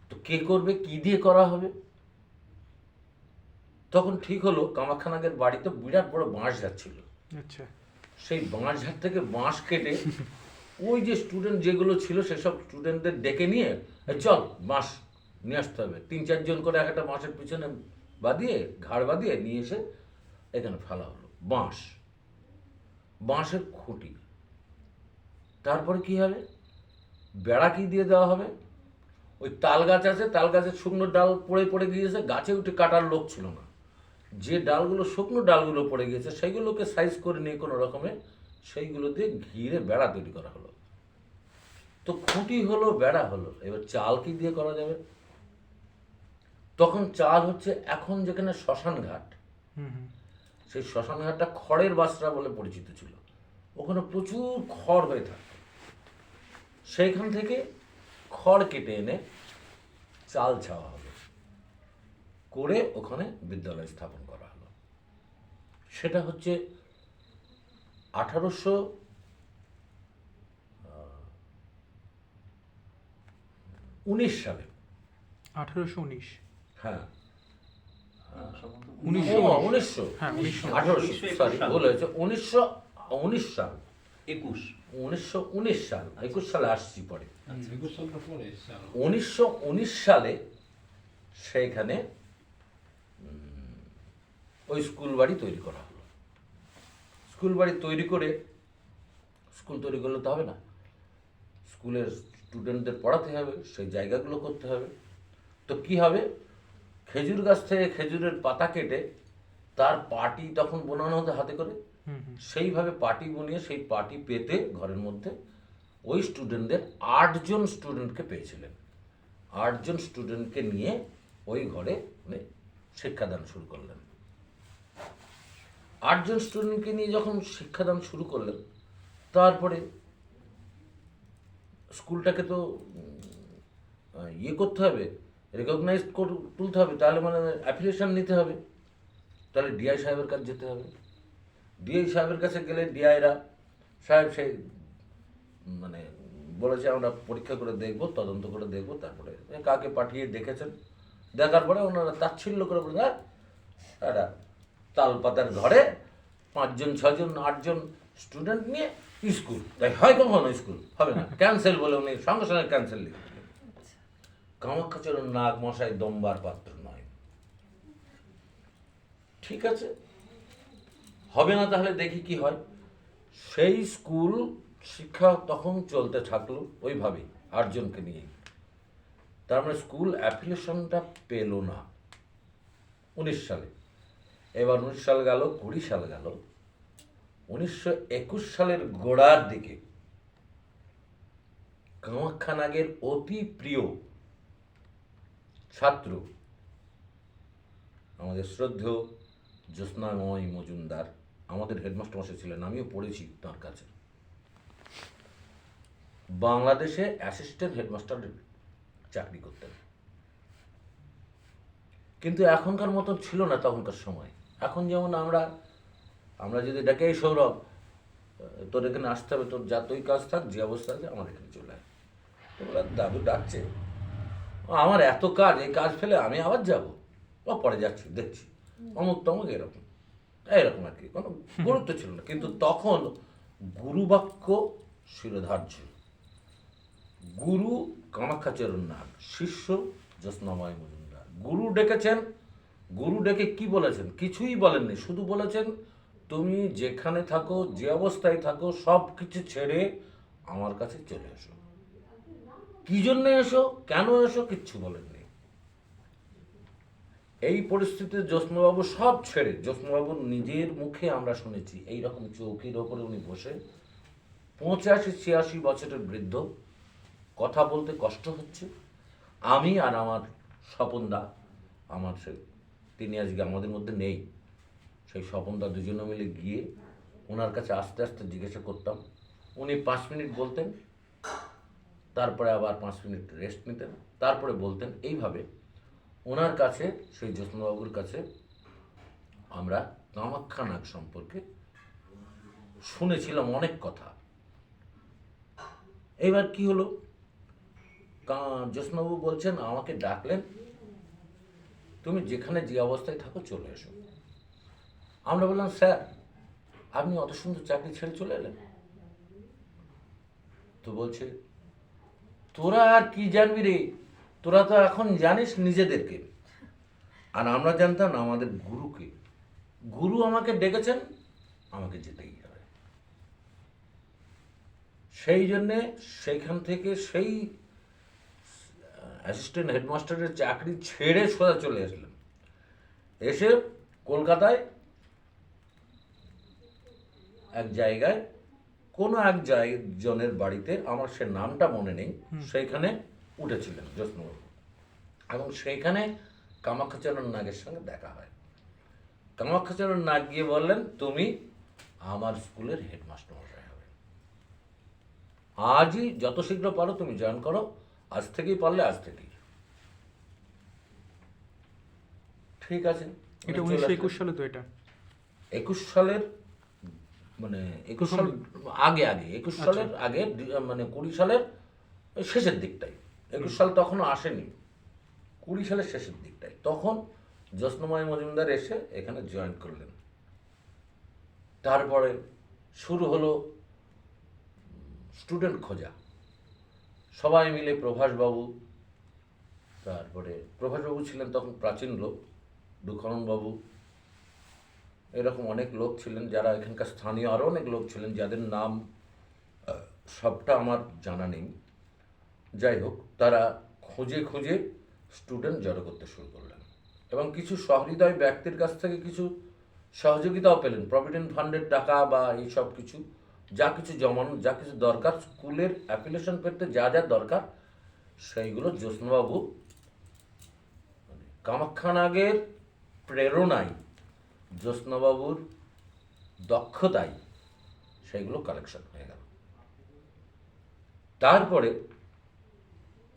তো কে করবে, কি দিয়ে করা হবে? তখন ঠিক হলো কামাখ্যানাগের বাড়িতে বিরাট বড় বাঁশ যাচ্ছিল,
আচ্ছা।
সেই বাঁশ ঝাড় থেকে বাঁশ কেটে ওই যে স্টুডেন্ট যেগুলো ছিল সেসব স্টুডেন্টদের ডেকে নিয়ে চল বাঁশ নিয়ে আসতে হবে, 3-4 জন করে একটা বাঁশের পিছনে বাঁধিয়ে, ঘাড় বাঁধিয়ে নিয়ে এসে এখানে ফেলা হলো। বাঁশের খুঁটি, তারপরে কি হবে, বেড়া কি দিয়ে দেওয়া হবে? ওই তাল গাছ আছে, তাল গাছের শুকনো ডাল পড়ে গিয়েছে, গাছে উঠে কাটার লোক ছিল না, যে ডালগুলো শুকনো ডালগুলো পড়ে গিয়েছে সেইগুলোকে সাইজ করে নিয়ে কোনো রকমে সেইগুলো দিয়ে ঘিরে বেড়া তৈরি করা হলো। তো খুঁটি হলো, বেড়া হলো, এবার চাল কি দিয়ে করা যাবে? তখন চাল হচ্ছে এখন যেখানে শ্মশান ঘাট,
হুম হুম।
সেই শ্মশান ঘাটটা খড়ের বাসরা বলে পরিচিত ছিল, ওখানে প্রচুর খড় হয়ে থাকত, সেইখান থেকে খড় কেটে এনে চাল ছাওয়া হবে, করে ওখানে বিদ্যালয় স্থাপন করা হলো। সেটা হচ্ছে 1819 সালে।
1819।
হ্যাঁ,
সম্ভবত
1919
1900,
হ্যাঁ 1900।
1800, সরি ভুল হয়েছে, 1919 সাল,
21।
1919 সাল, 21 সালে আসছি পরে।
আচ্ছা।
1919 সালে সেইখানে ওই স্কুল বাড়ি তৈরি করা হলো। স্কুল বাড়ি তৈরি করে, স্কুল তৈরি করলে তো হবে না, স্কুলের স্টুডেন্টদের পড়াতে হবে, সেই জায়গাগুলো করতে হবে। তো কি হবে, খেজুর গাছ থেকে খেজুরের পাতা কেটে তার পাটি তখন বোনানো হতো হাতে করে,
হুম হুম।
সেইভাবে পাটি বুনিয়ে সেই পাটি পেতে ঘরের মধ্যে ওই স্টুডেন্টদের 8 জন স্টুডেন্টকে পেয়েছিলেন। 8 জন স্টুডেন্টকে নিয়ে ওই ঘরে মানে শিক্ষাদান শুরু করলেন। 8 জন স্টুডেন্টকে নিয়ে যখন শিক্ষাদান শুরু করলেন, তারপরে স্কুলটাকে তো ইয়ে করতে হবে, রেকগনাইজ তুলতে হবে, তাহলে মানে অ্যাফিলিয়েশন নিতে হবে, তাহলে ডিআই সাহেবের কাছে যেতে হবে। ডিআই সাহেবের কাছে গেলে ডিআইরা সাহেব সেই মানে বলেছে আমরা পরীক্ষা করে দেখব, তদন্ত করে দেখব, তারপরে কাকে পাঠিয়ে দেখেছেন, দেখার পরে ওনারা তাচ্ছিল্য করে বলেন হ্যাঁ একটা তাল পাতার ঘরে 5 জন 6 জন 8 জন স্টুডেন্ট নিয়ে স্কুল, তাই হয় কখনো স্কুল হবে না, ক্যান্সেল বলে উনি সঙ্গে সঙ্গে ক্যান্সেল লিখে দিলেন। কামাখ্যাচরণ নাগ মশাই দমবার পাত্র নয়। ঠিক আছে, হবে না, তাহলে দেখি কি হয়। সেই স্কুল শিক্ষা তখন চলতে থাকলো ওইভাবেই 8 জনকে নিয়ে। তার মানে স্কুল অ্যাফিলিয়েশনটা পেল না 19 সালে। এবার 19 সাল গেল, 20 সাল গেল, 1921 সালের গোড়ার দিকে কামাখ্যানাগের অতি প্রিয় ছাত্র আমাদের শ্রদ্ধেয় জ্যোৎস্নাময় মজুমদার, আমাদের হেডমাস্টার মশাই ছিলেন, আমিও পড়েছি তার কাছে, বাংলাদেশে অ্যাসিস্ট্যান্ট হেডমাস্টারের চাকরি করতেন। কিন্তু এখনকার মতন ছিল না তখনকার সময়। এখন যেমন আমরা আমরা যদি ডাকে, এই সৌরভ তোর এখানে আসতে হবে, তোর যতই কাজ থাক, যে অবস্থা আছে আমার এখানে চলে আয়। তো বললাম দাদু ডাকছে, আমার এত কাজ, এই কাজ ফেলে আমি আবার যাবো? ও পরে যাচ্ছি, দেখছি, অমুক তমুক, এরকম এইরকম আর কি, কোনো গুরুত্ব ছিল না। কিন্তু তখন গুরুবাক্য শিরোধার্য। গুরু কামাখ্যাচরণ নাগ, শিষ্য জ্যোৎস্নাময় মজুমদার। গুরু ডেকেছেন, গুরু ডেকে কি বলেছেন? কিছুই বলেননি, শুধু বলেছেন তুমি যেখানে থাকো, যে অবস্থায় থাকো, সব কিছু ছেড়ে আমার কাছে চলে এসো। কি জন্য এসো, কেন এসো, কিচ্ছু বলেননি। এই পরিস্থিতিতে জ্যোৎস্নাবাবু সব ছেড়ে, জ্যোৎস্নাবাবুর নিজের মুখে আমরা শুনেছি, এইরকম চৌকির ওপরে উনি বসে, 85-86 বছরের বৃদ্ধ, কথা বলতে কষ্ট হচ্ছে। আমি আর আমার স্বপনদা, আমার সে, তিনি আজকে আমাদের মধ্যে নেই, সেই স্বপনদা দুজনে মিলে গিয়ে ওনার কাছে আস্তে আস্তে জিজ্ঞাসা করতাম। উনি 5 মিনিট বলতেন, তারপরে আবার 5 মিনিট রেস্ট নিতেন, তারপরে বলতেন। এইভাবে ওনার কাছে, সেই জ্যোৎস্নাবাবুর কাছে আমরা কামাখ্যা নাগ সম্পর্কে শুনেছিলাম অনেক কথা। এবার কি হলো, জ্যোৎস্নাবাবু বলছেন, আমাকে ডাকলেন, তুমি যেখানে যে অবস্থায় থাকো চলে এসো। আমরা বললাম স্যার আপনি অত সুন্দর চাকরি ছেড়ে চলে এলেন? তো বলছে, তোরা আর কি জানবি রে, তোরা তো এখন জানিস নিজেদেরকে, আর আমরা জানতাম না আমাদের গুরুকে। গুরু আমাকে ডেকেছেন, আমাকে যেতেই হবে। সেই জন্যে সেইখান থেকে, সেই অ্যাসিস্ট্যান্ট হেডমাস্টারের চাকরি ছেড়ে সোজা চলে আসলাম। এসে কলকাতায় এক জায়গায়, কোনো এক জনের বাড়িতে, আমার সে নামটা মনে নেই, সেইখানে উঠেছিলেন জ্যোৎস্নাবাবু, এবং সেইখানে কামাখ্যাচরণ নাগের সঙ্গে দেখা হয়। কামাখ্যাচরণ নাগ গিয়ে বললেন, তুমি আমার স্কুলের হেডমাস্টার মশাই হবে, আজই যত শীঘ্র পারো তুমি জয়েন করো, আজ থেকেই পারলে আজ থেকেই। ঠিক আছে।
এটা 1921 সালে তো এটা?
21 সালের, মানে 21 সাল আগে, 21 সালের আগে, মানে 20 সালের ওই শেষের দিকটাই। 21 সাল তখনও আসেনি, 20 সালের শেষের দিকটাই। তখন জ্যোৎস্নাময় মজুমদার এসে এখানে জয়েন করলেন। তারপরে শুরু হলো স্টুডেন্ট খোঁজা। সবাই মিলে, প্রভাসবাবু, তারপরে প্রভাসবাবু ছিলেন তখন প্রাচীন লোক, দুখননবাবু, এরকম অনেক লোক ছিলেন যারা এখানকার স্থানীয়, আরও অনেক লোক ছিলেন যাদের নাম সবটা আমার জানা নেই। যাই হোক, তারা খুঁজে খুঁজে স্টুডেন্ট জড়ো করতে শুরু করলেন, এবং কিছু সহৃদয় ব্যক্তির কাছ থেকে কিছু সহযোগিতাও পেলেন, প্রভিডেন্ট ফান্ডের টাকা বা এইসব কিছু, যা কিছু জমানো, যা কিছু দরকার, স্কুলের অ্যাপ্লিকেশন পেতে যা যা দরকার, সেইগুলো জ্যোৎস্নাবাবু কামাখ্যা নাগের প্রেরণায়, জ্যোৎস্নাবাবুর দক্ষতায় সেইগুলো কালেকশন হয়ে গেল। তারপরে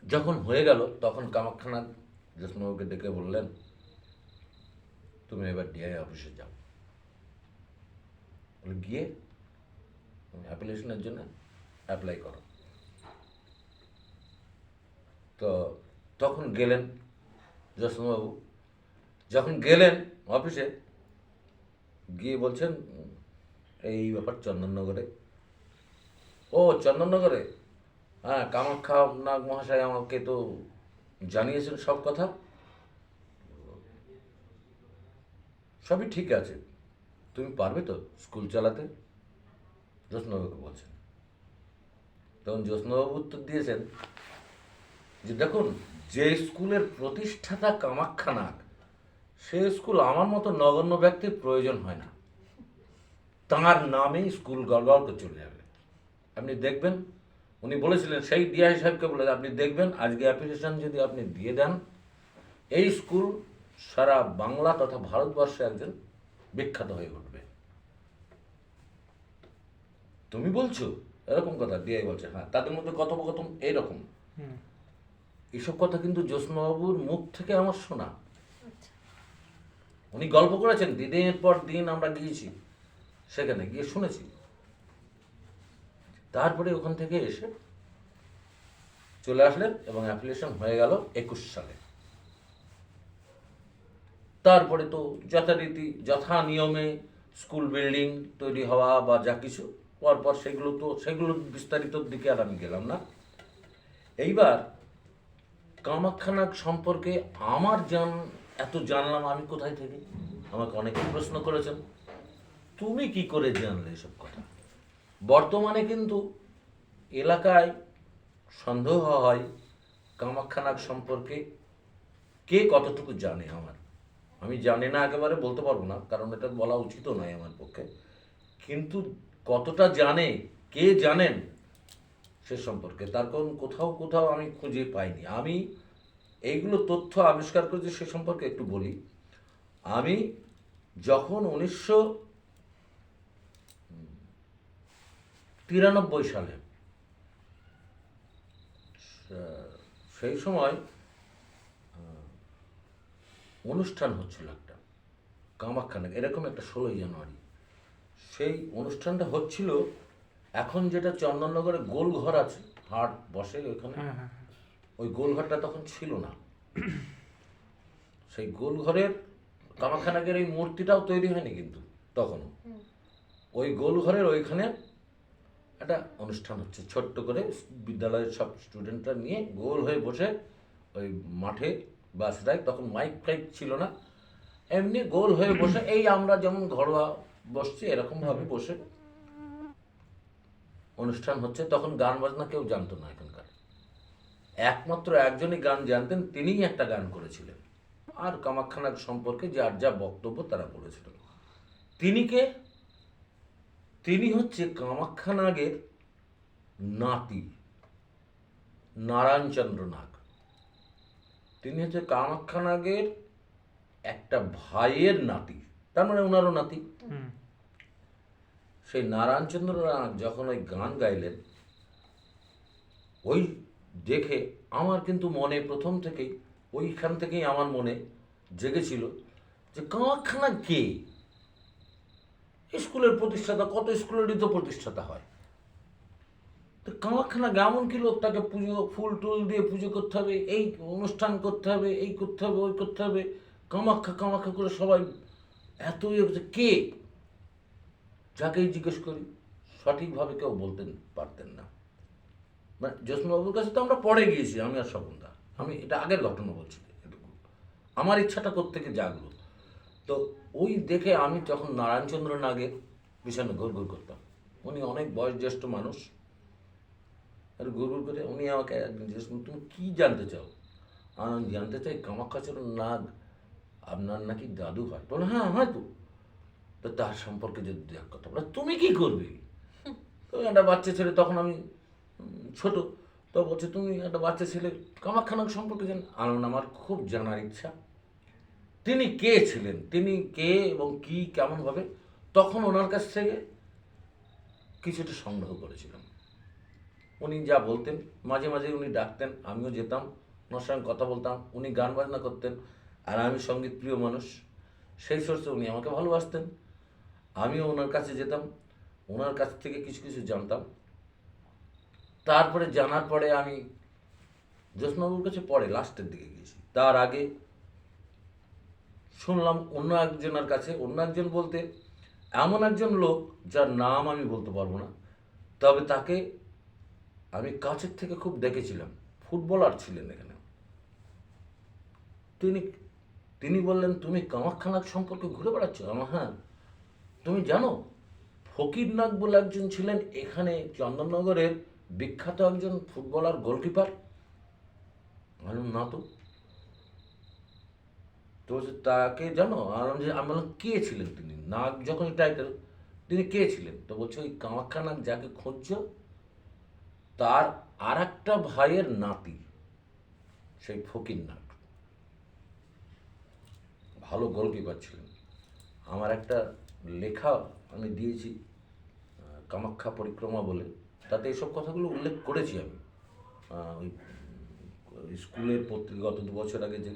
যখন হয়ে গেল, তখন কামাখ্যা নাগ জ্যোৎস্নাবাবুকে ডেকে বললেন, তুমি এবার ডিআই অফিসে যাও। বলে, গিয়ে অ্যাপ্লিকেশনের জন্য অ্যাপ্লাই করো। তো তখন গেলেন জ্যোৎস্নাবাবু। যখন গেলেন অফিসে, গিয়ে বলছেন, এই ব্যাপার চন্দননগরে। ও চন্দননগরে, হ্যাঁ, কামাখ্যা নাগ মহাশয় আমাকে তো জানিয়েছেন সব কথা, সবই ঠিক আছে, তুমি পারবে তো স্কুল চালাতে? জ্যোৎস্নাবাবুকে বলছেন। তখন জ্যোৎস্নাবাবু উত্তর দিয়েছেন যে, দেখুন, যে স্কুলের প্রতিষ্ঠাতা কামাখ্যা নাগ, সে স্কুল আমার মতো নগণ্য ব্যক্তির প্রয়োজন হয় না, তাঁর নামেই স্কুল গড়গড় করে চলে যাবে। আপনি দেখবেন, উনি বলেছিলেন, সেই ডিআই সাহেবকে বলে, আপনি দেখবেন আজকে অ্যাপ্লিকেশন যদি আপনি দিয়ে দেন, এই স্কুল সারা বাংলা তথা ভারতবর্ষে একজন বিখ্যাত হয়ে উঠবে। তুমি বলছো এরকম কথা? ডিআই বলছে, হ্যাঁ। তাদের মধ্যে কথোপকথন এইরকম। এইসব কথা কিন্তু জ্যোৎস্নাবাবুর মুখ থেকে আমার শোনা। উনি গল্প করেছেন, দিনের পর দিন আমরা গিয়েছি, সেখানে গিয়ে শুনেছি। তারপরে ওখান থেকে এসে চলে আসলেন এবং অ্যাপ্লিকেশন হয়ে গেল 21 সালে। তারপরে তো যথারীতি যথা নিয়মে স্কুল বিল্ডিং তৈরি হওয়া বা যা কিছু পরপর সেগুলো বিস্তারিতর দিকে আর আমি গেলাম না। এইবার কামাখ্যানাগ সম্পর্কে আমার এত জানলাম আমি কোথায় থেকে, আমাকে অনেকে প্রশ্ন করেছেন তুমি কি করে জানলে এসব কথা। বর্তমানে কিন্তু এলাকায় সন্দেহ হয় কামাখ্যানাগ সম্পর্কে কে কতটুকু জানে। আমি জানি না একেবারে বলতে পারবো না, কারণ এটা বলা উচিতও নয় আমার পক্ষে, কিন্তু কতটা জানে, কে জানেন সে সম্পর্কে তার কোন কোথাও কোথাও আমি খুঁজে পাইনি। আমি এইগুলো তথ্য আবিষ্কার করেছি সে সম্পর্কে একটু বলি। আমি যখন 1993 সালে সেই সময় অনুষ্ঠান হচ্ছিল একটা কামাখ্যানাগ, এরকম একটা 16 জানুয়ারি সেই অনুষ্ঠানটা হচ্ছিল। এখন যেটা চন্দননগরে গোলঘর আছে, হাট বসে ওইখানে,
হ্যাঁ হ্যাঁ হ্যাঁ।
ওই গোলঘরটা তখন ছিল না। সেই গোলঘরের কামাখ্যানাগের এই মূর্তিটাও তৈরি হয়নি কিন্তু তখনও। ওই গোলঘরের ওইখানে একটা অনুষ্ঠান হচ্ছে ছোট্ট করে, বিদ্যালয়ের সব স্টুডেন্টরা নিয়ে গোল হয়ে বসে ওই মাঠে বাসরায়, তখন মাইক ফাইক ছিল না, এমনি গোল হয়ে বসে এই আমরা যেমন ঘরোয়া বসছি এরকমভাবে বসে অনুষ্ঠান হচ্ছে। তখন গান বাজনা কেউ জানতো না এখানকার, একমাত্র একজনই গান জানতেন, তিনিই একটা গান করেছিলেন, আর কামাখ্যানাগ সম্পর্কে যার যা বক্তব্য তারা বলেছিলেন। তিনি হচ্ছে কামাখ্যানাগের নাতি নারায়ণচন্দ্র নাগ। তিনি হচ্ছে কামাখ্যানাগের একটা ভাইয়ের নাতি, তার মানে ওনারও নাতি। সেই নারায়ণচন্দ্র নাগ যখন ওই গান গাইলেন, ওই দেখে আমার কিন্তু মনে প্রথম থেকেই, ওইখান থেকেই আমার মনে জেগেছিল যে কামাখ্যানাগ কে। স্কুলের প্রতিষ্ঠাতা, কত স্কুলেরই তো প্রতিষ্ঠাতা হয়, তো কামাখ্যানাগ এমন কি লোক, তাকে পুজো ফুল টুল দিয়ে পুজো করতে হবে, এই অনুষ্ঠান করতে হবে, এই করতে হবে, ওই করতে হবে, কামাখ্যা কামাখ্যা করে সবাই এত কে, যাকেই জিজ্ঞেস করি সঠিকভাবে কেউ বলতেন পারতেন না। মানে জ্যোৎস্নাবাবুর কাছে তো আমরা পড়ে গিয়েছি, আমি আর স্বপনদা, আমি এটা আগের ঘটনা বলছি, এটুকু আমার ইচ্ছাটা কোত্থেকে জাগলো। তো ওই দেখে আমি তখন নারায়ণচন্দ্র নাগের পিছনে ঘুর ঘুর করতাম। উনি অনেক বয়োজ্যেষ্ঠ মানুষ, আর ঘুর ঘুর করে উনি আমাকে একদিন জিজ্ঞেস করলেন তুমি কী জানতে চাও। আমি জানতে চাই কামাখ্যাচরণ নাগ আপনার নাকি দাদু হয়। বলে হ্যাঁ হয়তো, তো তার সম্পর্কে যদি দু এক কথা বলে তুমি কি করবে। তো একটা বাচ্চা ছেলে, তখন আমি ছোট, তো বলছে তুমি একটা বাচ্চা ছেলে কামাখ্যানাগ সম্পর্কে জান। আমার খুব জানার ইচ্ছা তিনি কে ছিলেন, তিনি কে এবং কি কেমনভাবে। তখন ওনার কাছ থেকে কিছুটা সংগ্রহ করেছিলাম। উনি যা বলতেন, মাঝে মাঝে উনি ডাকতেন, আমিও যেতাম, ওনার সঙ্গে কথা বলতাম। উনি গান বাজনা করতেন, আর আমি সঙ্গীত প্রিয় মানুষ, সেই সোর্সে উনি আমাকে ভালোবাসতেন, আমিও ওনার কাছে যেতাম, ওনার কাছ থেকে কিছু কিছু জানতাম। তারপরে জানার পরে আমি জ্যোৎস্নাবাবুর কাছে পরে লাস্টের দিকে গিয়েছি। তার আগে শুনলাম অন্য একজনের কাছে, অন্য একজন বলতে এমন একজন লোক যার নাম আমি বলতে পারবো না, তবে তাকে আমি কাছের থেকে খুব দেখেছিলাম, ফুটবলার ছিলেন এখানে। তিনি বললেন তুমি কামাখ্যানাগ সম্পর্কে ঘুরে বেড়াচ্ছ। আমার হ্যাঁ। তুমি জানো ফকির নাগ বলে একজন ছিলেন এখানে চন্দননগরের বিখ্যাত একজন ফুটবলার, গোলকিপার। বললাম না তো। তো তাকে জানো? আমি বললাম কে ছিলেন তিনি, নাগ যখন টাইটেল, তিনি কে ছিলেন? তো বলছে ওই কামাখ্যানাগ যাকে খুঁজছ তার আর একটা ভাইয়ের নাতি, সেই ফকির নাগ, ভালো গোলকিপার ছিলেন। আমার একটা লেখা আমি দিয়েছি কামাখ্যা পরিক্রমা বলে, তাতে এসব কথাগুলো উল্লেখ করেছি আমি। ওই স্কুলের পত্রিকা, গত 2 বছর আগে যে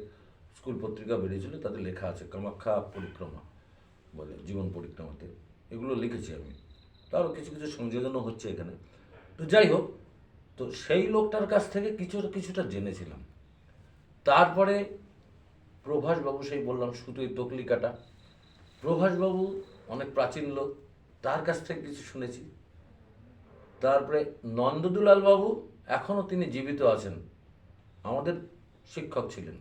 স্কুল পত্রিকা বেরিয়েছিল তাতে লেখা আছে কামাখ্যা পরিক্রমা বলে, জীবন পরিক্রমাতে এগুলো লিখেছি আমি, তারও কিছু কিছু সংযোজনও হচ্ছে এখানে। তো যাই হোক, তো সেই লোকটার কাছ থেকে কিছুটা জেনেছিলাম। তারপরে প্রভাসবাবু, সেই বললাম সুতোয় তকলি কাটা, প্রভাসবাবু অনেক প্রাচীন লোক, তার কাছ থেকে কিছু শুনেছি। তারপরে নন্দদুলাল বাবু, এখনও তিনি জীবিত আছেন, আমাদের শিক্ষক ছিলেন,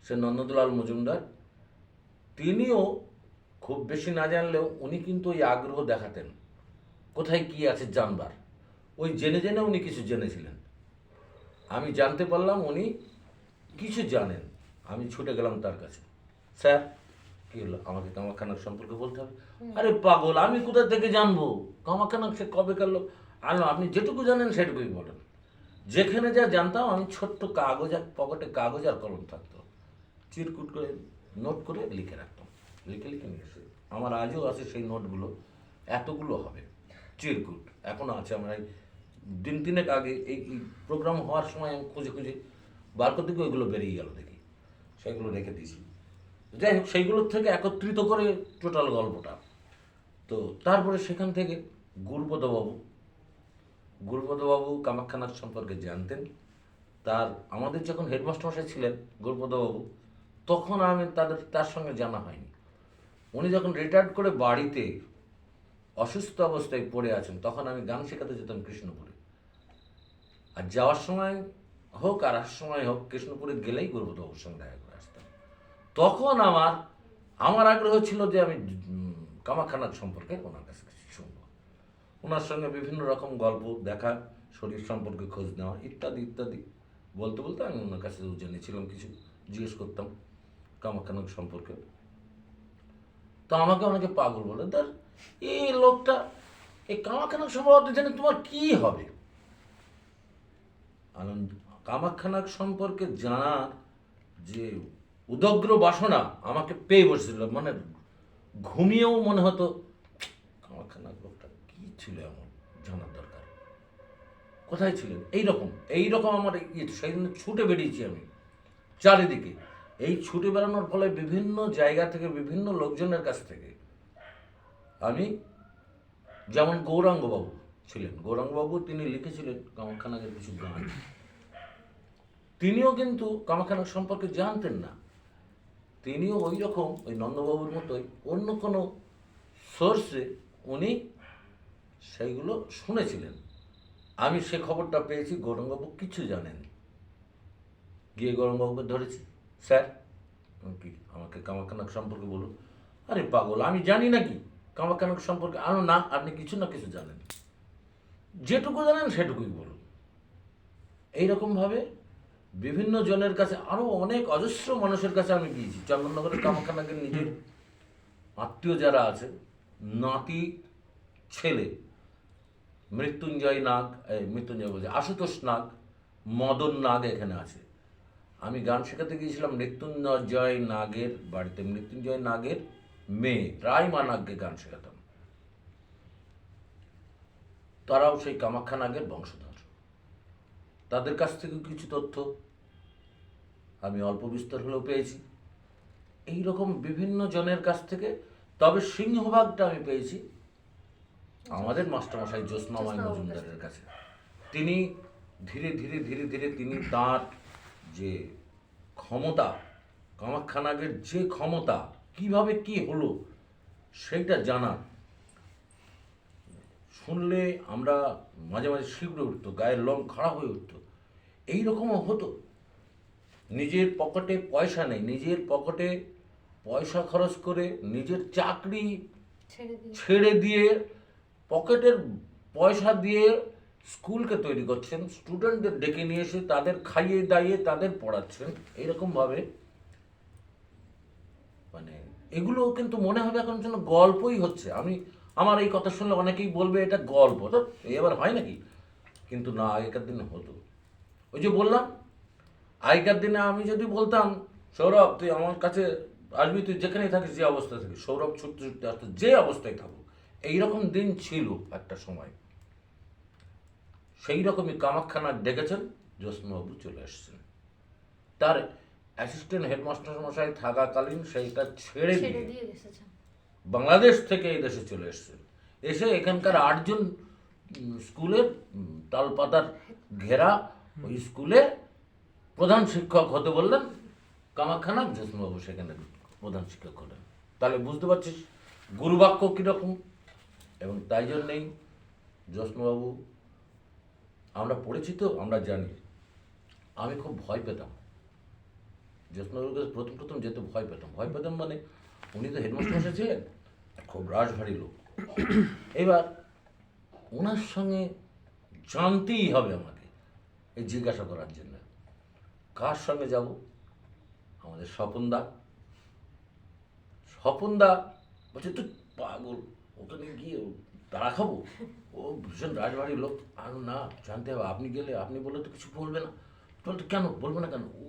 সে নন্দদুলাল মজুমদার। তিনিও খুব বেশি না জানলেও উনি কিন্তু ওই আগ্রহ দেখাতেন কোথায় কি আছে জানবার। ওই জেনে জেনে উনি কিছু জেনেছিলেন, আমি জানতে পারলাম উনি কিছু জানেন। আমি ছুটে গেলাম তার কাছে, স্যার কি হলো, আমাকে কামাখ্যানার সম্পর্কে বলতে হবে। আরে পাগল, আমি কোথা থেকে জানবো কামাখ্যানা, সে কবে কাল আনো, আপনি যেটুকু জানেন সেটুকুই বলেন। যেখানে যা জানতাম আমি ছোট্ট কাগজ, আর পকেটে কাগজ আর কলম থাকতো, চিরকুট করে নোট করে লিখে রাখতাম, লিখে লিখে নিয়ে এসে আমার আজও আছে সেই নোটগুলো, এতগুলো হবে চিরকুট এখনও আছে। আমরা এই দিন তিনেক আগে এই প্রোগ্রাম হওয়ার সময় আমি খুঁজে খুঁজে বার করতে গিয়ে ওইগুলো বেরিয়ে গেল দেখি, সেগুলো রেখে দিয়েছি। যাই হোক, সেইগুলোর থেকে একত্রিত করে টোটাল গল্পটা। তো তারপরে সেখান থেকে গুরুপদবাবু কামাখ্যানাথ সম্পর্কে জানতেন। আমাদের যখন হেডমাস্টার মশাই ছিলেন গুরুপদবাবু, তখন আমি তার সঙ্গে জানা হয়নি। উনি যখন রিটায়ার্ড করে বাড়িতে অসুস্থ অবস্থায় পড়ে আছেন, তখন আমি গান শেখাতে যেতাম কৃষ্ণপুরে। আর যাওয়ার সময় হোক আর আসার সময় হোক, কৃষ্ণপুরে গেলেই গুরুপদবাবুর সঙ্গে দেখা করে আসতাম। তখন আমার আগ্রহ ছিল যে আমি কামাখ্যানাথ সম্পর্কে ওনার কাছে কিছু শুনবো, ওনার সঙ্গে বিভিন্ন রকম গল্প, দেখা, শরীর সম্পর্কে খোঁজ নেওয়া, ইত্যাদি ইত্যাদি। বলতে বলতে আমি ওনার কাছে জেনেছিলাম, কিছু জিজ্ঞেস করতাম কামাখ্যানাথ সম্পর্কে। তো আমাকে অনেকে পাগল বলে, ধর এই লোকটা এই কামাখ্যানাথ সম্পর্কে জেনে তোমার কি হবে। কামাখ্যানাথ সম্পর্কে জানার যে উদগ্র বাসনা আমাকে পেয়ে বসেছিল, মানে ঘুমিয়েও মনে হতো কামাখ্যানাথ লোকটা কি ছিল এমন, জানার দরকার, কোথায় ছিলেন, এইরকম আমার সেই জন্য ছুটে বেরিয়েছি আমি চারিদিকে। এই ছুটে বেড়ানোর ফলে বিভিন্ন জায়গা থেকে, বিভিন্ন লোকজনের কাছ থেকে আমি, যেমন গৌরাঙ্গবাবু ছিলেন, গৌরাঙ্গবাবু তিনি লিখেছিলেন কামাখ্যানাথের কিছু গান, তিনিও কিন্তু কামাখ্যানাথ সম্পর্কে জানতেন না। তিনিও ওই রকম ওই নন্দবাবুর মতোই অন্য কোনো সোর্সে উনি সেইগুলো শুনেছিলেন। আমি সে খবরটা পেয়েছি, গৌরাঙ্গবাবু কিছু জানেন। গিয়ে গৌরাঙ্গবাবুকে ধরেছি, স্যার কি আমাকে কামাখ্যানাথ সম্পর্কে বলুন। আরে পাগল, আমি জানি নাকি কামাখ্যানাথ সম্পর্কে? আরো না, আপনি কিছু না কিছু জানেন, যেটুকু জানেন সেটুকুই বলুন। এইরকমভাবে বিভিন্ন জনের কাছে, আরও অনেক অজস্র মানুষের কাছে আমি গিয়েছি। চন্দননগরের কামাখ্যানাথের নিজের আত্মীয় যারা আছে, নাতি ছেলে আশুতোষ নাগ, মদন নাগ এখানে আছে। আমি গান শেখাতে গিয়েছিলাম মৃত্যুঞ্জয় নাগের বাড়িতে, মৃত্যুঞ্জয় নাগের মেয়ে রাইমা নাগকে গান শেখাতাম। তারাও সেই কামাখ্যা নাগের বংশধর। তাদের কাছ থেকে কিছু তথ্য আমি অল্প বিস্তর হলেও পেয়েছি, এইরকম বিভিন্ন জনের কাছ থেকে। তবে সিংহভাগটা আমি পেয়েছি আমাদের মাস্টারমশাই জ্যোৎস্নাময় মজুমদারের কাছে। তিনি ধীরে ধীরে ধীরে ধীরে তিনি তাঁর যে ক্ষমতা, কামাখ্যা নাগের যে ক্ষমতা, কিভাবে কি হলো সেইটা জানার শুনলে আমরা মাঝে মাঝে শিউরে উঠতো, গায়ের লোম খাড়া হয়ে উঠতো। এইরকমও হতো, নিজের পকেটে পয়সা নেই, নিজের পকেটে পয়সা খরচ করে, নিজের চাকরি ছেড়ে দিয়ে, পকেটের পয়সা দিয়ে স্কুলকে তৈরি করছেন, স্টুডেন্টদের ডেকে নিয়ে এসে তাদের খাইয়ে দাইয়ে তাদের পড়াচ্ছেন। এইরকমভাবে মানে এগুলো কিন্তু মনে হবে এখন যেন গল্পই হচ্ছে। আমার এই কথা শুনলে অনেকেই বলবে এটা গল্প, তো এবার হয় নাকি? কিন্তু না, আগেকার দিনে হতো। ওই যে বললাম, আগেকার দিনে আমি যদি বলতাম সৌরভ তুই আমার কাছে আসবি, তুই যেখানেই থাকিস, যে অবস্থা থাকিস, সৌরভ ছুটতে ছুটতে আসতো, যে অবস্থায় থাকুক। এইরকম দিন ছিল একটা সময়। সেই রকমই কামাখ্যা নাগ ডেকেছেন, জ্যোৎস্নাবাবু চলে এসেছেন। তার অ্যাসিস্ট্যান্ট হেডমাস্টার মশাই থাকাকালীন সেইটা ছেড়ে দিয়ে বাংলাদেশ থেকে এই দেশে চলে এসেছেন, এসে এখানকার 8জন স্কুলের তালপাতার ঘেরা ওই স্কুলে প্রধান শিক্ষক হতে বললেন। কামাখ্যানাথ জ্যোৎস্নাবাবু সেখানে প্রধান শিক্ষক হলেন। তাহলে বুঝতে পারছিস গুরুবাক্য কীরকম। এবং তাই জন্যেই জ্যোৎস্নাবাবু, আমরা পড়েছি তো, আমরা জানি। আমি খুব ভয় পেতাম জ্যোৎস্নাবাবুর কাছে, প্রথম যেতে ভয় পেতাম মানে উনি তো হেডমাস্টার ছিলেন, খুব রাশভারী লোক। এবার ওনার সঙ্গে জানতেই হবে আমাকে, এই জিজ্ঞাসা করার জন্য কার সঙ্গে যাব। আমাদের স্বপনদা বলছে তুই পাগল, ওখানে গিয়ে তারা খাবো, ও ভীষণ রাজবাড়ির লোক। আর না, জানতে হবে, আপনি গেলে, আপনি বললে তো কিছু বলবে না। বলতে কেন বলবে না কেন, ও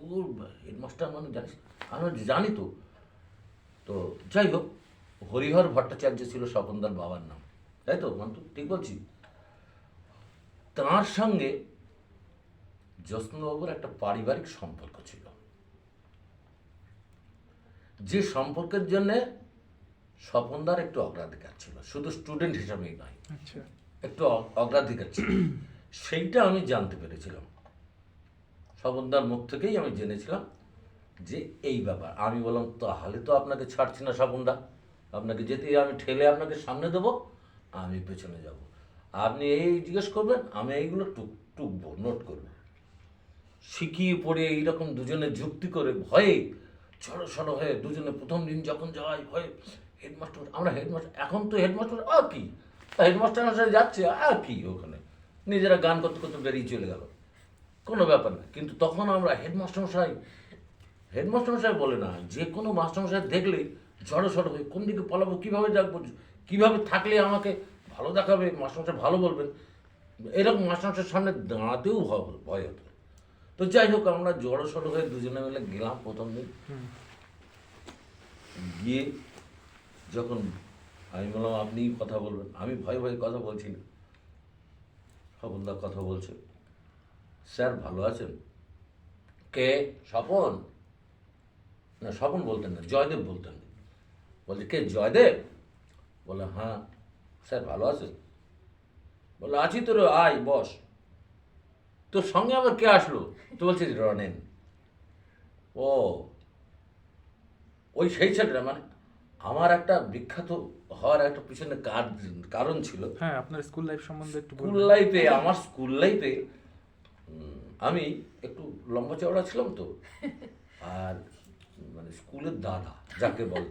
হেডমাস্টার মানে জানিস। আমি জানি তো। তো যাই হোক, হরিহর ভট্টাচার্য ছিল স্বপনদার বাবার নাম, তাই তো মান্তু, ঠিক বলছি? তাঁর সঙ্গে জ্যোৎস্নাবাবুর একটা পারিবারিক সম্পর্ক ছিল, যে সম্পর্কের জন্যে স্বপনদার একটু অগ্রাধিকার ছিল, শুধু স্টুডেন্ট হিসাবেই নয়,
আচ্ছা,
একটু অগ্রাধিকার ছিল। সেইটা আমি জানতে পেরেছিলাম, স্বপনদার মুখ থেকেই আমি জেনেছিলাম যে এই ব্যাপার। আমি বললাম তাহলে তো আপনাকে ছাড়ছি না স্বপনদা, আপনাকে যেতে আমি ঠেলে আপনাকে সামনে দেবো, আমি পেছনে যাব। আপনি এই জিজ্ঞেস করবেন, আমি এইগুলো টুকবো, নোট করবো। শিখিয়ে পড়ে এইরকম দুজনে যুক্তি করে ভয়ে সড়ো হয়ে দুজনে প্রথম দিন যখন যাওয়াই ভয়ে, হেডমাস্টার, আমরা হেডমাস্টার, এখন তো হেডমাস্টার কি, হেডমাস্টার মশাই যাচ্ছে কি, ওখানে নিজেরা গান করতে করতে বেরিয়ে চলে গেল, কোনো ব্যাপার না। কিন্তু তখন আমরা হেডমাস্টার মশাই বলে না, যে কোনো মাস্টারমশাই দেখলে সড়ো হয়ে কোন দিকে পালাবো, কীভাবে ডাকবো, কীভাবে থাকলে আমাকে ভালো দেখাবে, মাস্টারমশাই ভালো বলবেন, এরকম মাস্টারমশাইয়ের সামনে দাঁড়াতেও ভয় হতো। তো যাই হোক, আমরা সড়ো হয়ে দুজনে মিলে গেলাম প্রথম দিন। গিয়ে যখন আমি বললাম আপনি কথা বলবেন, আমি ভয়ে কথা বলছি না, স্বপনদা কথা বলছে। স্যার ভালো আছেন? কে? স্বপন? না, স্বপন বলতেন না, জয়দেব বলতেন। বলছে কে, জয়দেব? বলে হ্যাঁ। স্যার ভালো আছেন? বলে আছি তো রে, আয় বস। তোর সঙ্গে আবার কে আসলো? তো বলছে রনেন। ও, ওই সেই ছেলেটা, মানে আমার একটা বিখ্যাত হওয়ার একটা পিছনে কারণ ছিল।
হ্যাঁ, আপনার স্কুল লাইফ সম্বন্ধে একটু
স্কুল
বলুন।
লাইফে, আমার স্কুল লাইফে আমি একটু লম্বা চওড়া ছিলাম তো, আর মানে স্কুলের দাদা যাকে বলে,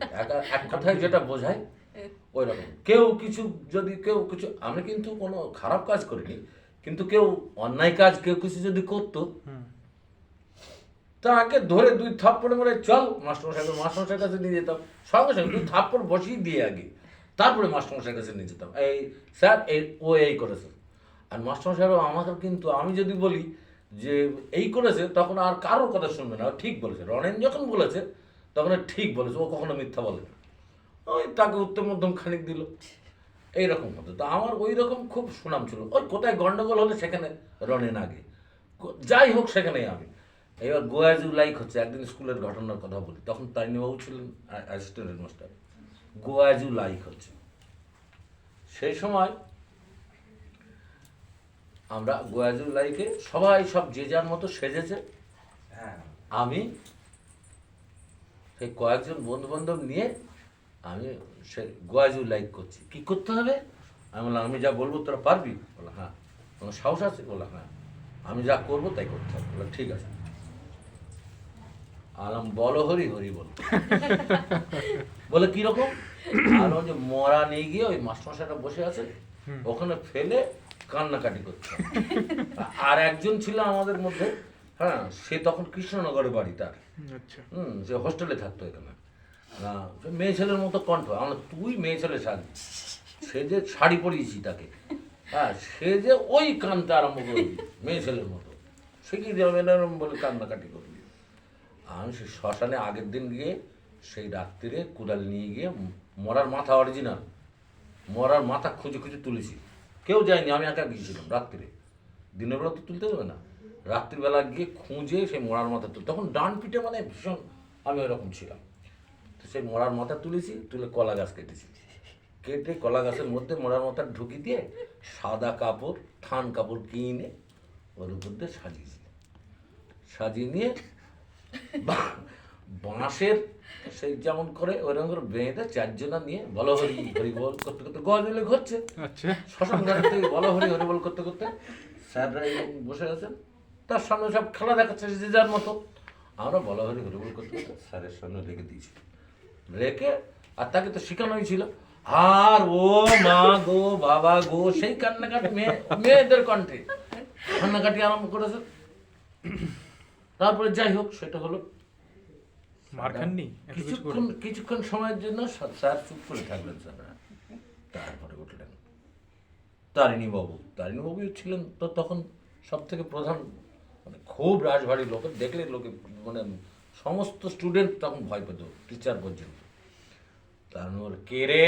এক কথায় যেটা বোঝায় ওই রকম। কেউ কিছু, আমি কিন্তু কোনো খারাপ কাজ করিনি, কিন্তু কেউ অন্যায় কাজ, কেউ কিছু যদি করতো, তাকে ধরে 2 থাপ্পড় মেরে চল মাস্টারমশাইয়ের কাছে নিয়ে যেতাম। সঙ্গে 2 থাপ্পড় বসিয়ে দিয়ে আগে, তারপরে মাস্টারমশাইয়ের কাছে নিয়ে যেতাম। এই স্যার ও এই করেছে। আর মাস্টারমশাইও আমাকে, কিন্তু আমি যদি বলি যে এই করেছে, তখন আর কারোর কথা শুনবে না, ঠিক বলেছে। রনেন যখন বলেছে তখন ঠিক বলেছে, ও কখনো মিথ্যা বলে না। ওই তাকে উত্তম মধ্যম খানিক দিল, এইরকম হতো। তো আমার ওই রকম খুব সুনাম ছিল। ওই কোথায় গন্ডগোল হলে সেখানে রনেন আগে, যাই হোক সেখানেই আমি। এবার গোয়াজু লাইক হচ্ছে, একদিন স্কুলের ঘটনার কথা বলি, তখন তারিণীবাবু ছিলেন অ্যাসিস্ট্যান্ট হেডমাস্টার। গোয়াজু লাইক হচ্ছে সেই সময়, আমরা গোয়াজু লাইকে সবাই সব যে যার মতো সেজেছে। আমি সেই কয়েকজন বন্ধু বান্ধব নিয়ে আমি সে গোয়াজু লাইক করছি। কি করতে হবে? আমি বললাম আমি যা বলবো তোরা পারবি? বলো হ্যাঁ। তোমার সাহস আছে? বললাম হ্যাঁ। আমি যা করবো তাই করতে হবে। বললাম ঠিক আছে। আলাম বলো হরি হরি বল। বলে কিরকম? আলাম যে মরা নিয়ে গিয়ে ওই মাস্টারমশাইটা বসে আছে, ওখানে ফেলে কান্নাকাটি করছে। আর একজন ছিল আমাদের মধ্যে, হ্যাঁ, সে তখন কৃষ্ণনগরে বাড়ি তার।
আচ্ছা,
সে হোস্টেলে থাকতো এখানে। মেয়ে ছেলের মতো কণ্ঠ। আমরা তুই মেয়ে ছেলে শাড়ি, সে যে শাড়ি পরিয়েছি তাকে, হ্যাঁ, সে যে ওই কানতে আরম্ভ করবি মেয়ে ছেলের মতো, সে কি এরম বলে কান্নাকাটি করবি। আমি সে শ্মশানে আগের দিন গিয়ে সেই রাত্রিরে কুড়াল নিয়ে গিয়ে মরার মাথা, অরিজিনাল মরার মাথা খুঁজে তুলেছি। কেউ যায়নি, আমি একা গিয়েছিলাম রাত্রিরে। দিনের বেলা তো তুলতে হবে না, রাত্রিবেলা গিয়ে খুঁজে সেই মরার মাথা তুলে। তখন ডান পিঠে মানে ভীষণ আমি ওইরকম ছিলাম। তো সেই মরার মাথা তুলেছি, তুলে কলা গাছ কেটেছি, কেটে কলা গাছের মধ্যে মরার মাথা ঢুকি দিয়ে সাদা কাপড়, থান কাপড় কিনে ওর উপর দিয়ে সাজিয়েছি। সাজিয়ে নিয়ে বাঁশের সেই যেমন করে ওইরকম করে বেঁধে চারজনা নিয়ে বলো হরি হরি বল করতে করতে গজলে ঘটছে।
আচ্ছা,
শ্মশান ঘাটের থেকে বলো হরি হরি বল করতে করতে স্যাররা এরকম বসে আছেন, তার সামনে সব খেলা দেখাচ্ছে যে যার মতো। আমরা বলো হরি হরি বল করতে করতে স্যারের সামনে রেখে দিয়েছি, রেখে আর তাকে তো শেখানোই ছিল। আর ও মা গো বাবা গো সেই কান্নাকাটি, মেয়েদের কণ্ঠে কান্নাকাটি আরম্ভ করেছে। তারপরে যাই হোক সেটা হলো,
মার খাননি এত কিছু করে?
কিছুক্ষণ সময়ের জন্য স্যার চুপ করে থাকলেন। স্যার তারপরে উঠলেন তারিণী বাবু ছিলেন তো তখন সব থেকে প্রধান, মানে খুব রাজবাড়ি লোক, দেখলে লোকে মানে সমস্ত স্টুডেন্ট তখন ভয় পেত, টিচার পর্যন্ত। তারপর কে রে,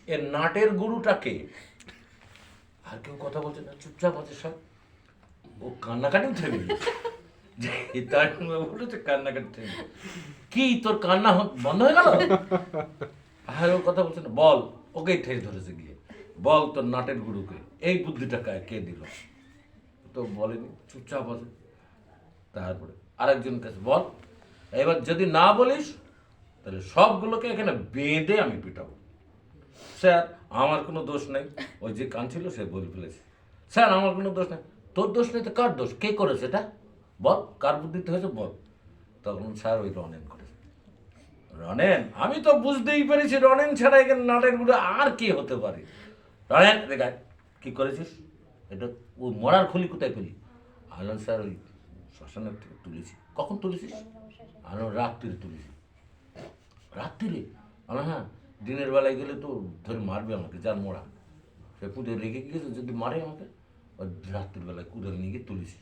এর নাটের গুরুটাকে? আর কেউ কথা বলছে না, চুপচাপ আছে সব। ও কান্নাকাটিও থেমে বলেছে, কান্নাকাটি থেমে কি তোর কান্না বন্ধ হয়ে গেল? হ্যাঁ, ও কথা বলছে না, বল। ওকেই ঠেস ধরেছে গিয়ে, বল তোর নাটের গুরুকে এই বুদ্ধিটা কে দিল? তো বলেনি, চুপচাপ আছে। তারপরে আরেকজন কাছে বল, এবার যদি না বলিস তাহলে সবগুলোকে এখানে বেঁধে আমি পিটাবো। স্যার আমার কোনো দোষ নেই, ওই যে কান ছিল সে বলে ফেলেছে। স্যার আমার কোনো দোষ নেই। তোর দোষ নেই তো কার দোষ? কে করেছে এটা বল, কার বুদ্ধিতে হয়েছে বল। তখন স্যার ওই রনেন করেছে। রনেন, আমি তো বুঝতেই পেরেছি রনেন ছাড়া এখানে নাটেরগুলো আর কি হতে পারে। রনেন দেখায় কি করেছিস, এটা ও মরার খুলি কোথায় পেলি? আলন স্যার ওই শ্মশানের থেকে তুলেছি। কখন তুলেছিস? আলো রাত্রিরে তুলেছি। রাত্রিরে? হ্যাঁ, দিনের বেলায় গেলে তো ধরে মারবে আমাকে, যার মরা সে পুঁতে রেখে গিয়েছে, যদি মারে আমাকে ওই রাত্রির বেলায় কুড়াল নিয়ে গিয়ে তুলেছি।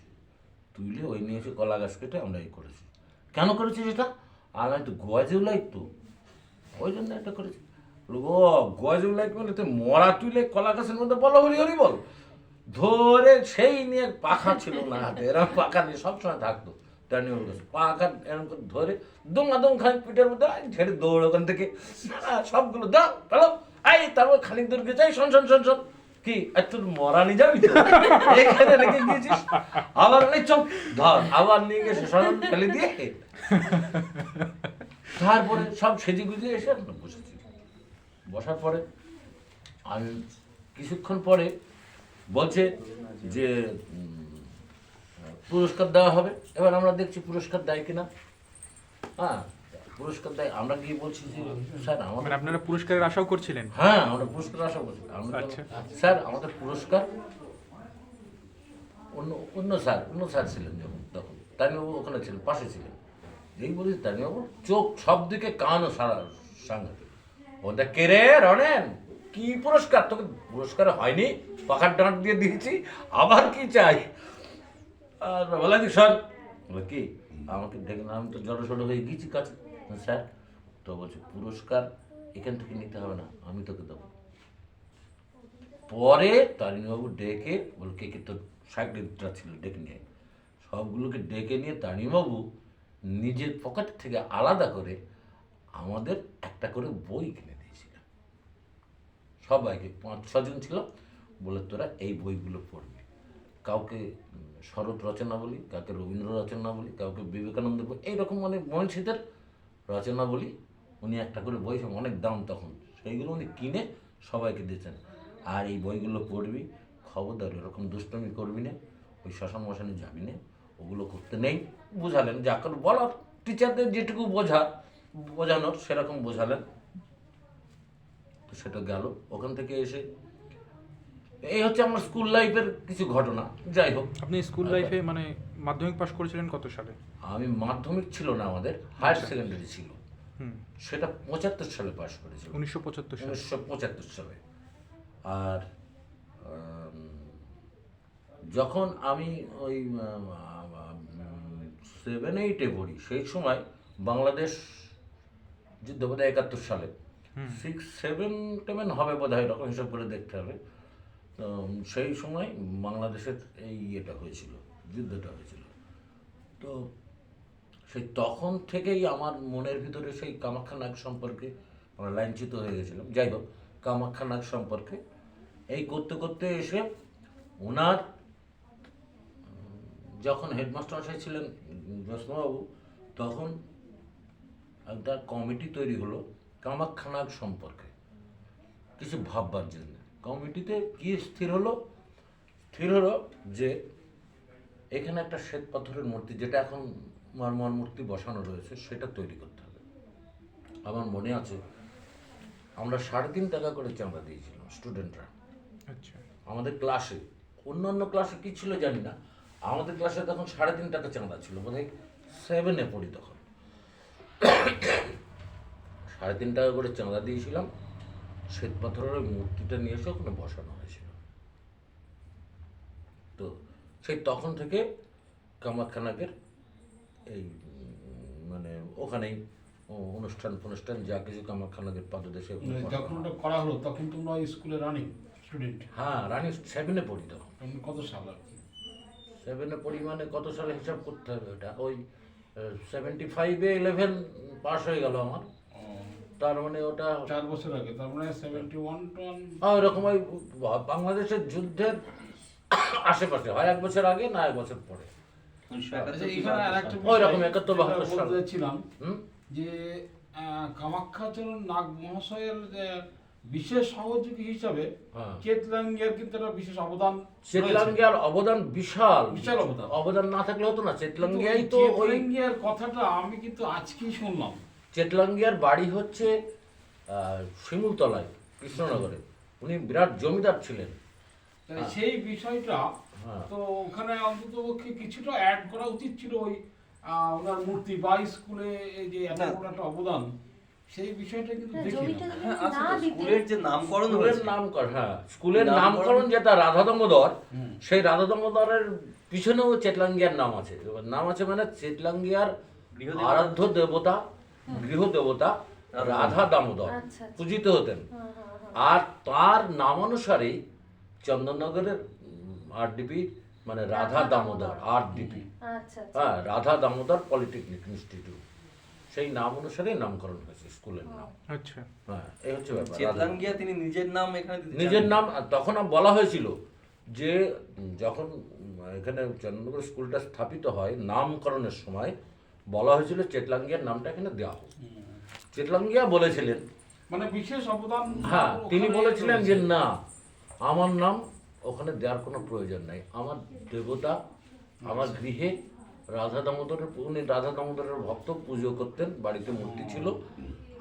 তুলে ওই নিয়ে এসে কলা গাছ কেটে আমরা এই করেছি। কেন করেছি সেটা? আর আমি তো গজেও লাগতো, ওই জন্য এটা করেছি। ও গজেও লাগবে বলে তুই মরা তুলে কলা গাছের মধ্যে বলো হরি হরি বল ধরে সেই নিয়ে পাখা ছিল না হাতে, এরকম পাখা নিয়ে সবসময় থাকতো। টার্নিং গাছে পাখা এরকম করে ধরে দুম খানিক পিঠের মধ্যে ঝেড়ে দৌড় ওখান থেকে সবগুলো দাও পেলো। এই তারপর খানিক দূর গেছে, শোন শোন শোন শোন কি আর তোর মরা নিয়ে যাবি তো? এখানে রেখে গিয়েছিস, আবার অনেক চোখ ধর, আবার নিয়ে গিয়ে শ্মশান ফেলে দিয়ে তারপরে সব সেজে গুজে এসে বসেছি। বসার পরে আমি কিছুক্ষণ পরে বলছে যে পুরস্কার দেওয়া হবে। এবার আমরা দেখছি পুরস্কার দেয় কিনা। হ্যাঁ, পুরস্কার দেয়। আমরা গিয়ে বলছি যে স্যার আমাদের,
মানে আপনারা পুরস্কারের আশাও করছিলেন?
হ্যাঁ আমরা পুরস্কার আশা করছি।
আচ্ছা।
স্যার আমাদের পুরস্কার অন্য স্যার ছিলেন যখন, তখন তারিণীবাবু ওখানে ছিলেন, পাশে ছিলেন। যেই বলিস তারিণীবাবু চোখ সব দিকে কানও সারা সাংঘাতিক। ওদের কে রে রনেন, কি পুরস্কার? তোকে পুরস্কার হয়নি, পাখার ডাঁট দিয়ে দিয়েছি, আবার কি চাই? আর বলে কি স্যার, কি আমাকে দেখে না, আমি তো জড়সড় হয়ে গিয়েছি কাছে। স্যার তো বলছে পুরস্কার এখান থেকে নিতে হবে না, আমি তোকে দেবো। পরে তারিণীবাবু ডেকে বল কে কে তোর সাইকেলটা ছিল ডেকে নিয়ে, সবগুলোকে ডেকে নিয়ে তারিণীবাবু নিজের পকেট থেকে আলাদা করে আমাদের একটা করে বই কিনে দিয়েছিলেন সবাইকে। 5-6 জন ছিল, বলে তোরা এই বইগুলো পড়বি। কাউকে শরৎ রচনা বলি, কাউকে রবীন্দ্র রচনা বলি, কাউকে বিবেকানন্দ বই, এইরকম মানে মনীষীদের রচনা বলি। উনি একটা করে বই, অনেক দাম তখন, সেইগুলো উনি কিনে সবাইকে দিয়েছেন। আর এই বইগুলো পড়বি, খবরদার এরকম দুষ্টমি করবি না, ওই শ্মশান মশানে যাবি না, ওগুলো করতে নেই। বুঝালেন, যা করে বলার টিচারদের যেটুকু বোঝানোর সেরকম বোঝালেন। তো সেটা গেল। ওখান থেকে এসে এই হচ্ছে আমার স্কুল লাইফের কিছু ঘটনা। যাই হোক,
আপনি স্কুল লাইফে মানে মাধ্যমিক পাশ করেছিলেন কত সালে?
আমি মাধ্যমিক ছিল না, আমাদের হায়ার সেকেন্ডারি ছিল। সেটা 75 সালে পাশ করেছিল, 1975 সালে। আর যখন আমি ওই 7-8-এ পড়ি, সেই সময় বাংলাদেশ যুদ্ধ বোধহয় 71 সালে, 6-7 হবে বোধহয়, এরকম হিসাব করে দেখতে হবে। তো সেই সময় বাংলাদেশের এই ইয়েটা হয়েছিল, যুদ্ধটা হয়েছিল। তো সেই তখন থেকেই আমার মনের ভিতরে সেই কামাখ্যা নাগ সম্পর্কে আমরা লাইনচ্যুত হয়ে গেছিলাম। যাই হোক, কামাখ্যা নাগ সম্পর্কে এই করতে করতে এসে ওনার যখন হেডমাস্টার মশাই ছিলেন জ্যোৎস্নাবাবু, তখন একটা কমিটি তৈরি হলো কামাখ্যা নাগ সম্পর্কে কিছু ভাববার জন্য। কমিটিতে কি স্থির হলো যে এখানে একটা শ্বেত পাথরের মূর্তি, যেটা এখন মর্মর মূর্তি বসানো রয়েছে, সেটা তৈরি করতে হবে। আমার মনে আছে আমরা 3.5 টাকা করে চাঁদা দিয়েছিলাম স্টুডেন্টরা
আচ্ছা।
আমাদের ক্লাসে। অন্যান্য ক্লাসে কি ছিল জানি না, আমাদের ক্লাসে তখন 3.5 টাকা চাঁদা ছিল, বোধহয় 7-এ পড়ি তখন। 3.5 টাকা করে চাঁদা দিয়েছিলাম, শ্বেত পাথরের ওই মূর্তিটা নিয়ে এসে ওখানে বসানো হয়েছিল। তো সেই তখন থেকে কামাখ্যা নাগের এই মানে ওখানেই অনুষ্ঠান যা কিছু কামাখ্যা নাগের পাদদেশে ওখানে করা
যখন
হয়।
ওটা করা হলো তখন তোমরা স্কুলে রানিং স্টুডেন্ট?
হ্যাঁ, রানি 7-এ পড়ি তখন।
কত সাল আর কি?
7-এ পড়ি মানে কত সালে হিসাব করতে হবে ওটা, ওই 75-এ 11 পাস হয়ে গেল আমার। তার মানে ওটা
4 বছর আগে, তার মানে 71 টন।
ওইরকম ওই বাংলাদেশের যুদ্ধের আশেপাশে হয়, 1 বছর আগে না 1 বছর পরে।
আচ্ছা, এখানে আরেকটা
ওই রকম
বিষয়
71-72
যেটা বলতে ছিলাম
হুম?
যে কামাখ্যাচরণ নাগ মহাশয়ের বিশেষ সহযোগী হিসাবে
হ্যাঁ।
চেতলাঙ্গিয়ার কিন্তু একটা বিশেষ অবদান রয়েছে।
চেতলাঙ্গিয়ার অবদান বিশাল
বিশাল অবদান।
অবদান না থাকলে হতো না। চেতলাঙ্গিয়াই তো ওই
চেতলাঙ্গিয়ার কথাটা আমি কিন্তু আজকেই শুনলাম।
চেতলাঙ্গিয়ার বাড়ি হচ্ছে শিমুলতলায়, কৃষ্ণনগরে। উনি বিরাট জমিদার ছিলেন।
তাহলে সেই বিষয়টা
হ্যাঁ।
তো ওখানে অন্তত পক্ষে কিছুটা অ্যাড করা উচিত ছিল, ওই ওনার মূর্তি বা স্কুলে এই যে এত বড় একটা অবদান, সেই বিষয়টা কিন্তু দেখি
জমিটা
না।
যদি
হ্যাঁ, আছে
না
তো,
দিতে
স্কুলের যে নামকরণ
স্কুলের
হয়েছে,
নামকরণ, হ্যাঁ, স্কুলের
নামকরণ-
নামকরণ যেটা রাধা দামোদর,
হুম।
সেই রাধা দামোদরের পিছনেও চেতলাঙ্গিয়ার নাম আছে। এবার নাম আছে মানে চেতলাঙ্গিয়ার
গৃহদেবতা।
আরাধ্য দেবতা, গৃহদেবতা রাধা দামোদর
আচ্ছা, আচ্ছা।
পূজিত হতেন।
হ্যাঁ, হ্যাঁ, হ্যাঁ।
আর তার নামানুসারেই চন্দননগরের আরডিপি মানে রাধা দামোদর আরডিপি,
আচ্ছা, আচ্ছা।
হ্যাঁ, রাধা দামোদর পলিটেকনিক ইনস্টিটিউট, সেই নাম অনুসারেই নামকরণ হয়েছে স্কুলের নাম।
আচ্ছা।
হ্যাঁ, এই হচ্ছে ব্যাপার। রাধা-
চেতলাঙ্গিয়া তিনি নিজের নাম এখানে দিতে
নিজের
চাননি।
নাম তখন বলা হয়েছিল যে যখন এখানে চন্দননগর স্কুলটা স্থাপিত হয়, নামকরণের সময় বলা হয়েছিল চেতলাঙ্গিয়ার নামটা এখানে দেওয়া হোক। চেতলাঙ্গিয়া বলেছিলেন,
মানে বিশেষ অবদান।
হ্যাঁ, তিনি
ওখানে
বলেছিলেন যে
রয়েছে।
না, আমার নাম ওখানে দেওয়ার কোনো প্রয়োজন নাই। আমার দেবতা আমার গৃহে রাধা দামোদরের, উনি রাধা দামোদরের ভক্ত, পুজো করতেন, বাড়িতে মূর্তি ছিল।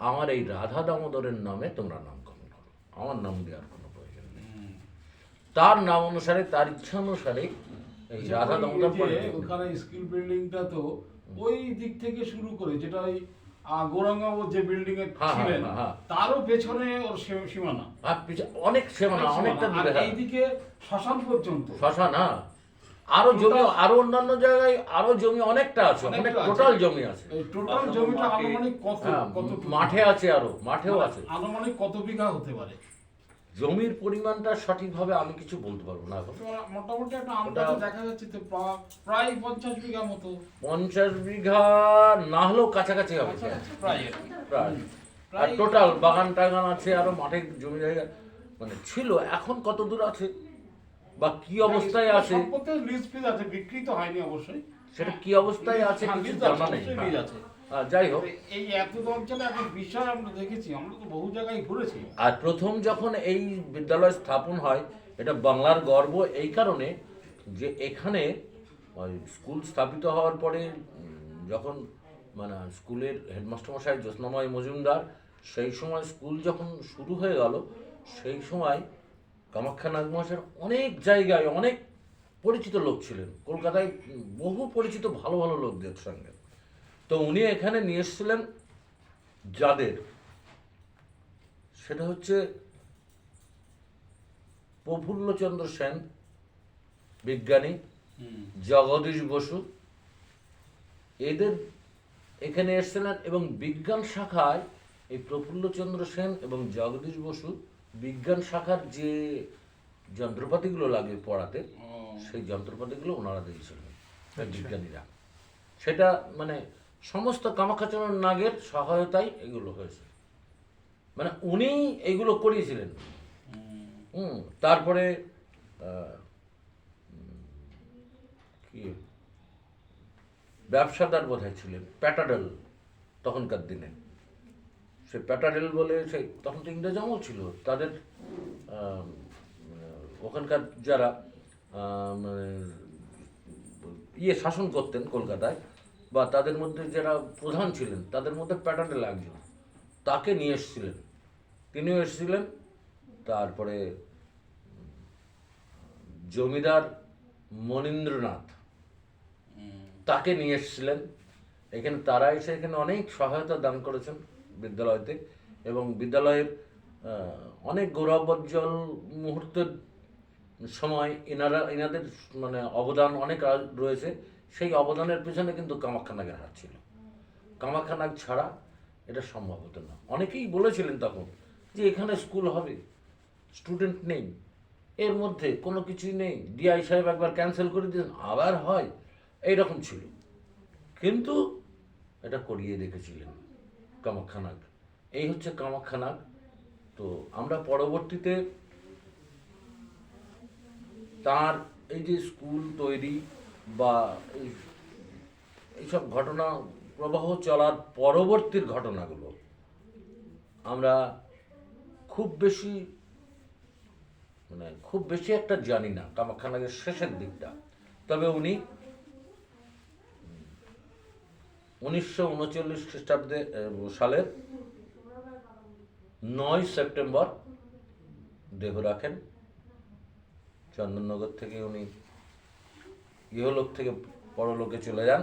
আমার এই রাধা দামোদরের নামে তোমরা নামকরণ করো, আমার নাম দেওয়ার কোনো প্রয়োজন নেই। তার নাম অনুসারে, তার ইচ্ছা অনুসারে এই
আচ্ছা,
রাধা
ওই
দামোদর
যে
পলিটেকনিক।
ওখানে স্কুল বিল্ডিংটা তো ওই দিক থেকে শুরু করে, যেটা ওই গৌরাঙ্গাবু যে বিল্ডিং এ
হ্যাঁ,
ছিলেন,
হ্যাঁ, হ্যাঁ।
তারও পেছনে ওর সীমানা।
আর অনেক সীমানা, অনেকটা
আর
দূরে, হ্যাঁ।
এইদিকে শ্মশান পর্যন্ত।
শ্মশান, হ্যাঁ। আরো জমি, আরো অন্যান্য জায়গায় আরো জমি অনেকটা আছে,
অনেকটা
অনেক
আছে।
টোটাল জমি আছে।
এই টোটাল জমিটা
মাঠে-
আনুমানিক কত
হ্যাঁ,
কত
মাঠে আছে, আরো মাঠেও আছে।
আনুমানিক কত বিঘা হতে পারে?
জমির পরিমাণটা সঠিকভাবে আমি কিছু বলতে পারবো না এখন।
তো মোটামুটি একটা আন্দাজে দেখা যাচ্ছে তো প্রায় 50 বিঘা মতো।
50 বিঘা না হলেও কাছাকাছি হবে,
কাছাকাছি প্রায় আর কি।
প্রায়। আর
প্রায়-
টোটাল বাগান টাগান আছে, আরো মাঠে জমি জায়গা মানে ছিল। এখন কত দূর আছে বা কি অবস্থায় আছে,
সম্পত্তির লিজ ফিজ আছে, বিক্রি তো হয়নি অবশ্যই।
সেটা কি অবস্থায় আছে
হ্যাঁ,
কিছু
লিজ আছে,
জানা নেই।
অবশ্যই লিজ আছে।
যাই হোক,
এই এত অঞ্চলে একটা বিষয় আমরা দেখেছি, আমরা তো বহু জায়গায় ঘুরেছি।
আর প্রথম যখন এই বিদ্যালয় স্থাপন হয়, এটা বাংলার গর্ব এই কারণে যে এখানে ওই স্কুল স্থাপিত হওয়ার পরে যখন মানে স্কুলের হেডমাস্টার মশাই জ্যোৎস্নাময় মজুমদার, সেই সময় স্কুল যখন শুরু হয়ে গেল, সেই সময় কামাখ্যা নাগ মহাশয়ের অনেক জায়গায় অনেক পরিচিত লোক ছিলেন। কলকাতায় বহু পরিচিত ভালো ভালো লোকদের সঙ্গে। তো উনি এখানে নিয়ে এসেছিলেন যাদের, সেটা হচ্ছে প্রফুল্লচন্দ্র সেন বিজ্ঞানী, জগদীশ বসু, এদের এখানে এসেছিলেন। এবং বিজ্ঞান শাখায় এই প্রফুল্লচন্দ্র সেন এবং জগদীশ বসু বিজ্ঞান শাখার যে যন্ত্রপাতিগুলো লাগে পড়াতে, সেই যন্ত্রপাতিগুলো ওনারা দিয়েছিলেন, বিজ্ঞানীরা। সেটা মানে সমস্ত কামাখ্যাচরণ নাগের সহায়তায় এগুলো হয়েছে, মানে উনি এগুলো করিয়েছিলেন। তারপরে কি ব্যবসাদার বোধহয় ছিলেন প্যাটাডেল তখনকার দিনে, সে প্যাটাডেল বলে, সেই তখন তো ইংরেজ আমল ছিল, তাদের ওখানকার যারা মানে শাসন করতেন কলকাতায়, বা তাদের মধ্যে যারা প্রধান ছিলেন তাদের মধ্যে প্যাটাডেল একজন, তাকে নিয়ে এসেছিলেন, তিনিও এসেছিলেন। তারপরে জমিদার মনীন্দ্রনাথ তাকে নিয়ে এসেছিলেন এখানে, তারা এসে এখানে অনেক সহায়তা দান করেছেন বিদ্যালয়তে, এবং বিদ্যালয়ের অনেক গৌরবোজ্জ্বল মুহূর্তের সময় এনাদের মানে অবদান অনেক রয়েছে। সেই অবদানের পেছনে কিন্তু কামাখ্যা নাগের হাত ছিল, কামাখ্যা নাগ ছাড়া এটা সম্ভব হতো না। অনেকেই বলেছিলেন তখন যে এখানে স্কুল হবে, স্টুডেন্ট নেই, এর মধ্যে কোনো কিছুই নেই, ডিআই সাহেব একবার ক্যান্সেল করে দিলেন আবার হয়, এইরকম ছিল, কিন্তু এটা করিয়ে রেখেছিলেন কামাখ্যা নাগ। এই হচ্ছে কামাখ্যা নাগ। তো আমরা পরবর্তীতে তার এই যে স্কুল তৈরি বা এইসব ঘটনা প্রবাহ চলার পরবর্তীর ঘটনাগুলো আমরা খুব বেশি একটা জানি না, কামাখ্যা নাগের শেষের দিকটা। তবে উনি 1939 খ্রিস্টাব্দে সালের 9 সেপ্টেম্বর দেহ রাখেন। চন্দননগর থেকে উনি ইহলোক থেকে পরলোকে চলে যান।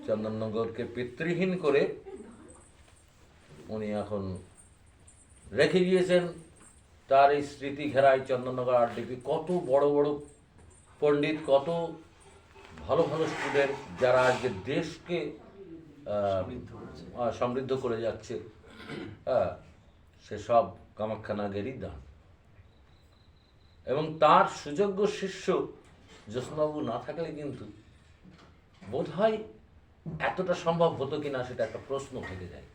চন্দননগরকে পিতৃহীন করে উনি এখন রেখে গিয়েছেন তার এই স্মৃতি ঘেরায় চন্দননগর আরডিপি। কত বড় বড় পণ্ডিত, কত ভালো ভালো স্টুডেন্ট যারা আজকে দেশকে সমৃদ্ধ করে যাচ্ছে, সেসব কামাখ্যা নাগেরই দান। এবং তার সুযোগ্য শিষ্য জ্যোৎস্নাবাবু না থাকলে কিন্তু বোধহয় এতটা সম্ভব হতো কিনা সেটা একটা প্রশ্ন থেকে যায়।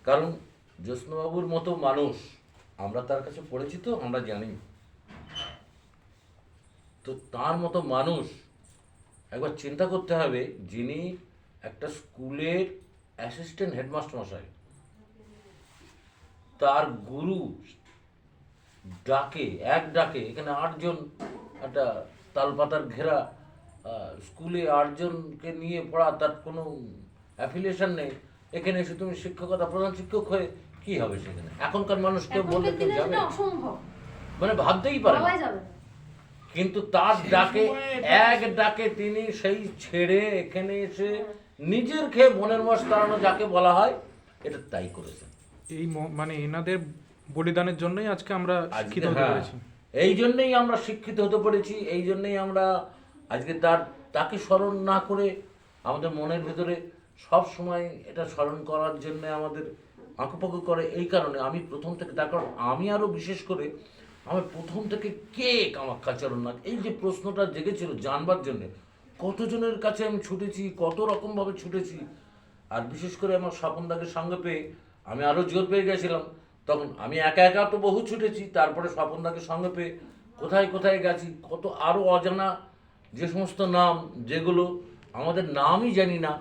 কারণ জ্যোৎস্নাবাবুর মতো মানুষ, আমরা তার কাছে পরিচিত, আমরা জানি, তো তার মতো মানুষ একবার চিন্তা করতে হবে, যিনি একটা স্কুলের অ্যাসিস্ট্যান্ট হেডমাস্টার মশাই, তার গুরু এক ডাকে এখানে 8 জন, একটা তালপাতার ঘেরা স্কুলে 8 জনকে নিয়ে পড়া, তার কোনো অ্যাফিলিয়েশন নেই, এখানে এসে তুমি শিক্ষকতা প্রধান শিক্ষক হয়ে কি হবে সেখানে? এখনকার মানুষ কেউ বললে কেউ যাবে, মানে ভাবতেই পারে না। কিন্তু তার ডাকে তিনি সেই ছেড়ে এখানে এসে নিজের খেয়ে মনের মশ তাড়ানো যাকে বলা হয়, এটা তাই করেছেন।
এই মানে এনাদের বলিদানের জন্যই আজকে আমরা শিক্ষিত হতে পেরেছি।
এই জন্যই আমরা শিক্ষিত হতে পেরেছি, এই জন্যই আমরা আজকে তাকে স্মরণ না করে আমাদের মনের ভিতরে সব সময় এটা স্মরণ করার জন্য আমাদের আঁকুপাকু করে। এই কারণে আমি প্রথম থেকে, তার কারণ আমি আরও বিশেষ করে আমার প্রথম থেকে কে কামাখ্যাচরণ নাগ, এই যে প্রশ্নটা জেগেছিল জানবার জন্যে, কতজনের কাছে আমি ছুটেছি, কত রকমভাবে ছুটেছি। আর বিশেষ করে আমার স্বপনদাকে সঙ্গে পেয়ে আমি আরও জোর পেয়ে গেছিলাম। তখন আমি একা একা তো বহু ছুটেছি, তারপরে স্বপনদাকে সঙ্গে পেয়ে কোথায় কোথায় গেছি, কত আরও অজানা যে সমস্ত নাম, যেগুলো আমাদের নামই জানি না,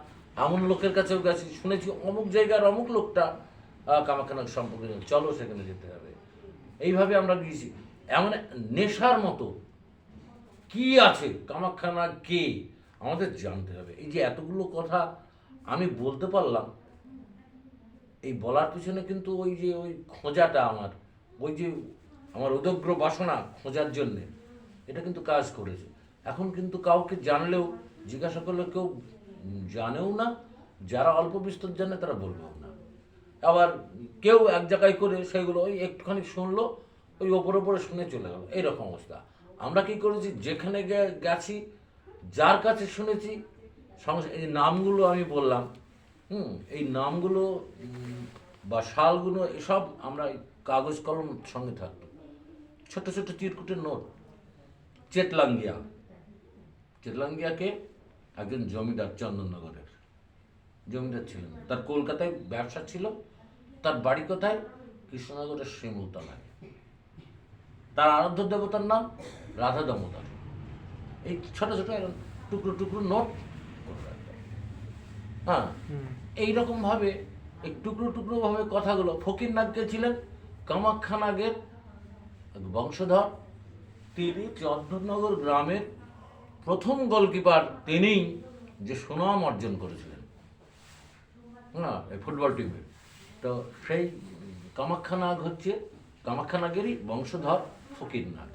এমন লোকের কাছেও গেছি, শুনেছি অমুক জায়গার অমুক লোকটা কামাখ্যা নাগ সম্পর্কে চলো সেখানে যেতে হবে। এইভাবে আমরা গিয়েছি। এমন নেশার মতো কি আছে কামাখ্যা নাগ কে আমাদের জানতে হবে। এই যে এতগুলো কথা আমি বলতে পারলাম, এই বলার পিছনে কিন্তু ওই খোঁজাটা আমার উদগ্র বাসনা খোঁজার জন্যে এটা কিন্তু কাজ করেছে। এখন কিন্তু কাউকে জানলেও জিজ্ঞাসা করলে কেউ জানেও না, যারা অল্প বিস্তর জানে তারা বলবেও না। আবার কেউ এক জায়গায় করে সেগুলো ওই একটুখানি শুনলো, ওই ওপরে শুনে চলে গেল, এইরকম অবস্থা। আমরা কি করেছি, যেখানে গেছি, যার কাছে শুনেছি, এই যে নামগুলো আমি বললাম, এই নামগুলো বা শালগুলো এসব আমরা কাগজ কলম সঙ্গে থাকতো, ছোট ছোট চিরকুটের নোট। চেতলাঙ্গিয়াকে একজন জমিদার চন্দননগরের, জমিদার ছিলেন, তার কলকাতায় ব্যবসা ছিল, তার বাড়ি কোথায়? কৃষ্ণনগরের শ্রীমূলতলায়। তার আরাধ্য দেবতার নাম রাধা দামোদর। এই ছোট ছোট এরকম টুকরো টুকরো নোট করে রাখবে। হ্যাঁ, এইরকমভাবে এই টুকরো টুকরো ভাবে কথাগুলো। ফকিরনাথকে ছিলেন কামাখ্যা নাগের বংশধর, তিনি চন্দননগর গ্রামের প্রথম গোলকিপার, তিনিই যে সুনাম অর্জন করেছিলেন হ্যাঁ এই ফুটবল টিমে। তো সেই কামাখ্যা নাগ হচ্ছে কামাখ্যা নাগেরই বংশধর ফকিরনাথ।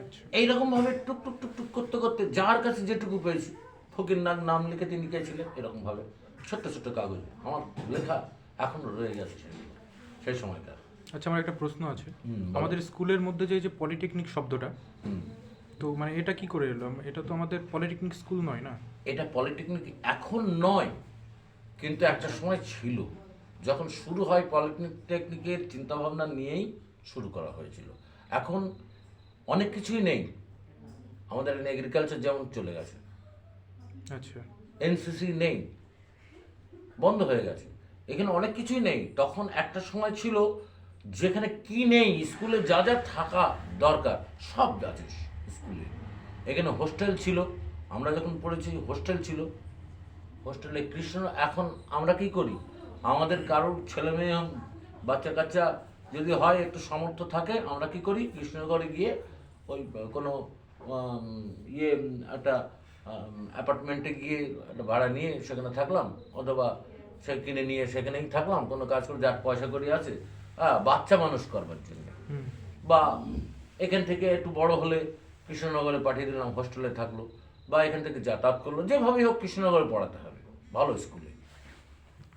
আচ্ছা,
এইরকমভাবে টুক টুক টুক টুক করতে করতে যার কাছে যেটুকু পেয়েছি ফকিরনাথ নাম লিখে তিনি লিখেছিলেন এরকমভাবে ছোট্ট ছোট্ট কাগজে। আমার লেখা এখনো রয়ে গেছে সেই সময়কার।
আচ্ছা, আমার একটা প্রশ্ন আছে।
বলো।
আমাদের স্কুলের মধ্যে যে যে পলিটেকনিক শব্দটা,
হুম।
তো মানে এটা কি করে এলো? এটা তো আমাদের পলিটেকনিক স্কুল নয় না?
এটা পলিটেকনিক এখন নয়, কিন্তু একটা সময় ছিল। যখন শুরু হয় পলিটেকনিকের চিন্তাভাবনা নিয়েই শুরু করা হয়েছিল। এখন অনেক কিছুই নেই। আমাদের এগ্রিকালচার যেমন চলে গেছে,
আচ্ছা,
এনসিসি নেই, বন্ধ হয়ে গেছে। এখানে অনেক কিছুই নেই। তখন একটা সময় ছিল যেখানে কি নেই, স্কুলে যা যা থাকা দরকার সব আছে স্কুলে। এখানে হোস্টেল ছিল, আমরা যখন পড়েছি হোস্টেল ছিল। হোস্টেলে কৃষ্ণ, এখন আমরা কি করি, আমাদের কারোর ছেলে মেয়ে বাচ্চা কাচ্চা যদি হয় একটু সামর্থ্য থাকে, আমরা কি করি কৃষ্ণনগরে গিয়ে ওই কোনো একটা অ্যাপার্টমেন্টে গিয়ে একটা ভাড়া নিয়ে সেখানে থাকলাম, অথবা সে কিনে নিয়ে সেখানেই থাকলাম কোনো কাজ করে, যার পয়সা করি আছে বাচ্চা মানুষ করবার জন্য। বা এখান থেকে একটু বড় হলে কৃষ্ণনগরে পাঠিয়ে দিলাম, হোস্টেলে থাকলো, বা এখান থেকে যাতায়াত করলো, যেভাবেই হোক কৃষ্ণনগরে পড়াতে হবে ভালো স্কুলে।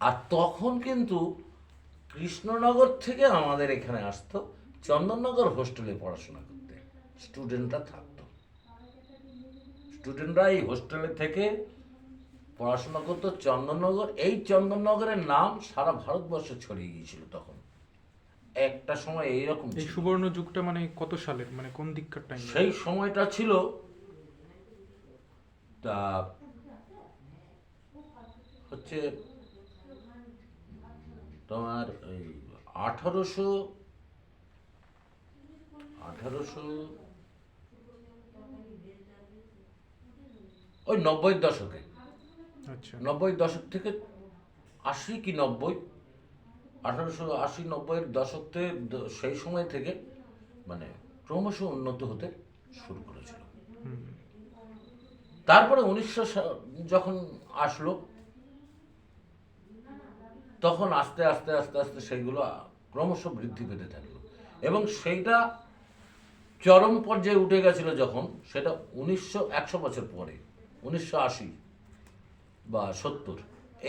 আর তখন কিন্তু কৃষ্ণনগর থেকে আমাদের এখানে আসতো চন্দননগর হোস্টেলে পড়াশোনা করতে, স্টুডেন্টরা থাকতো। স্টুডেন্টরা এই হোস্টেলে থেকে পড়াশোনা করতো চন্দননগর। এই চন্দননগরের নাম সারা ভারতবর্ষে ছড়িয়ে গিয়েছিল তখন। একটা সময় এইরকম
এই
ছিল।
সুবর্ণ যুগটা মানে কত সালের, মানে কোন দিককার টাইম?
সেই সময়টা ছিল তা হচ্ছে তোমার এই 1800 ওই 90-এর দশকে,
আচ্ছা,
90-এর দশক থেকে 80 কি 90, 1880-90-এর দশক থেকে সেই সময় থেকে মানে ক্রমশ উন্নত হতে শুরু করেছিল। তারপরে 1900 যখন আসলো, তখন আস্তে আস্তে আস্তে আস্তে সেইগুলো ক্রমশ বৃদ্ধি পেতে থাকলো, এবং সেইটা চরম পর্যায়ে উঠে গেছিল যখন, সেটা 100 বছর পরে 1980 বা 70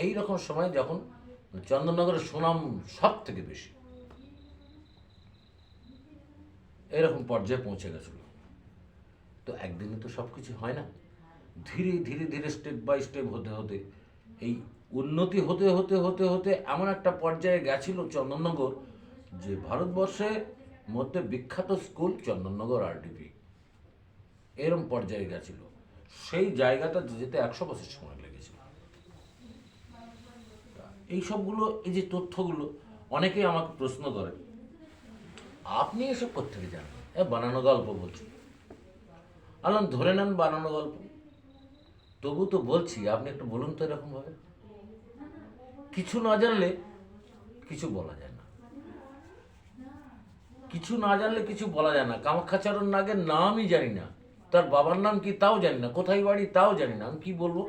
এইরকম সময়, যখন চন্দননগরের সুনাম সব থেকে বেশি এরকম পর্যায়ে পৌঁছে গেছিল। তো একদিনে তো সব কিছু হয় না, ধীরে ধীরে ধীরে স্টেপ বাই স্টেপ হতে হতে এই উন্নতি হতে হতে হতে হতে এমন একটা পর্যায়ে গেছিল চন্দননগর, যে ভারতবর্ষের মধ্যে বিখ্যাত স্কুল চন্দননগর আরডিপি, এরম পর্যায়ে গেছিল। সেই জায়গাটা যেতে 100 বছর সময় লেগেছিল। এই সবগুলো, এই যে তথ্যগুলো, অনেকেই আমাকে প্রশ্ন করে, আপনি এসব কোত্থেকে জানেন? বানানো গল্প বলছি। আলাম ধরে নেন বানানো গল্প, তবু তো বলছি, আপনি একটু বলুন তো এরকম ভাবে। কিছু না জানলে কিছু বলা যায় না, কিছু না জানলে কিছু বলা যায় না। কামাখ্যাচরণ নাগের নামই জানি না, তার বাবার নাম কি তাও জানি না, কোথায় বাড়ি তাও জানি না, আমি কি বলবো?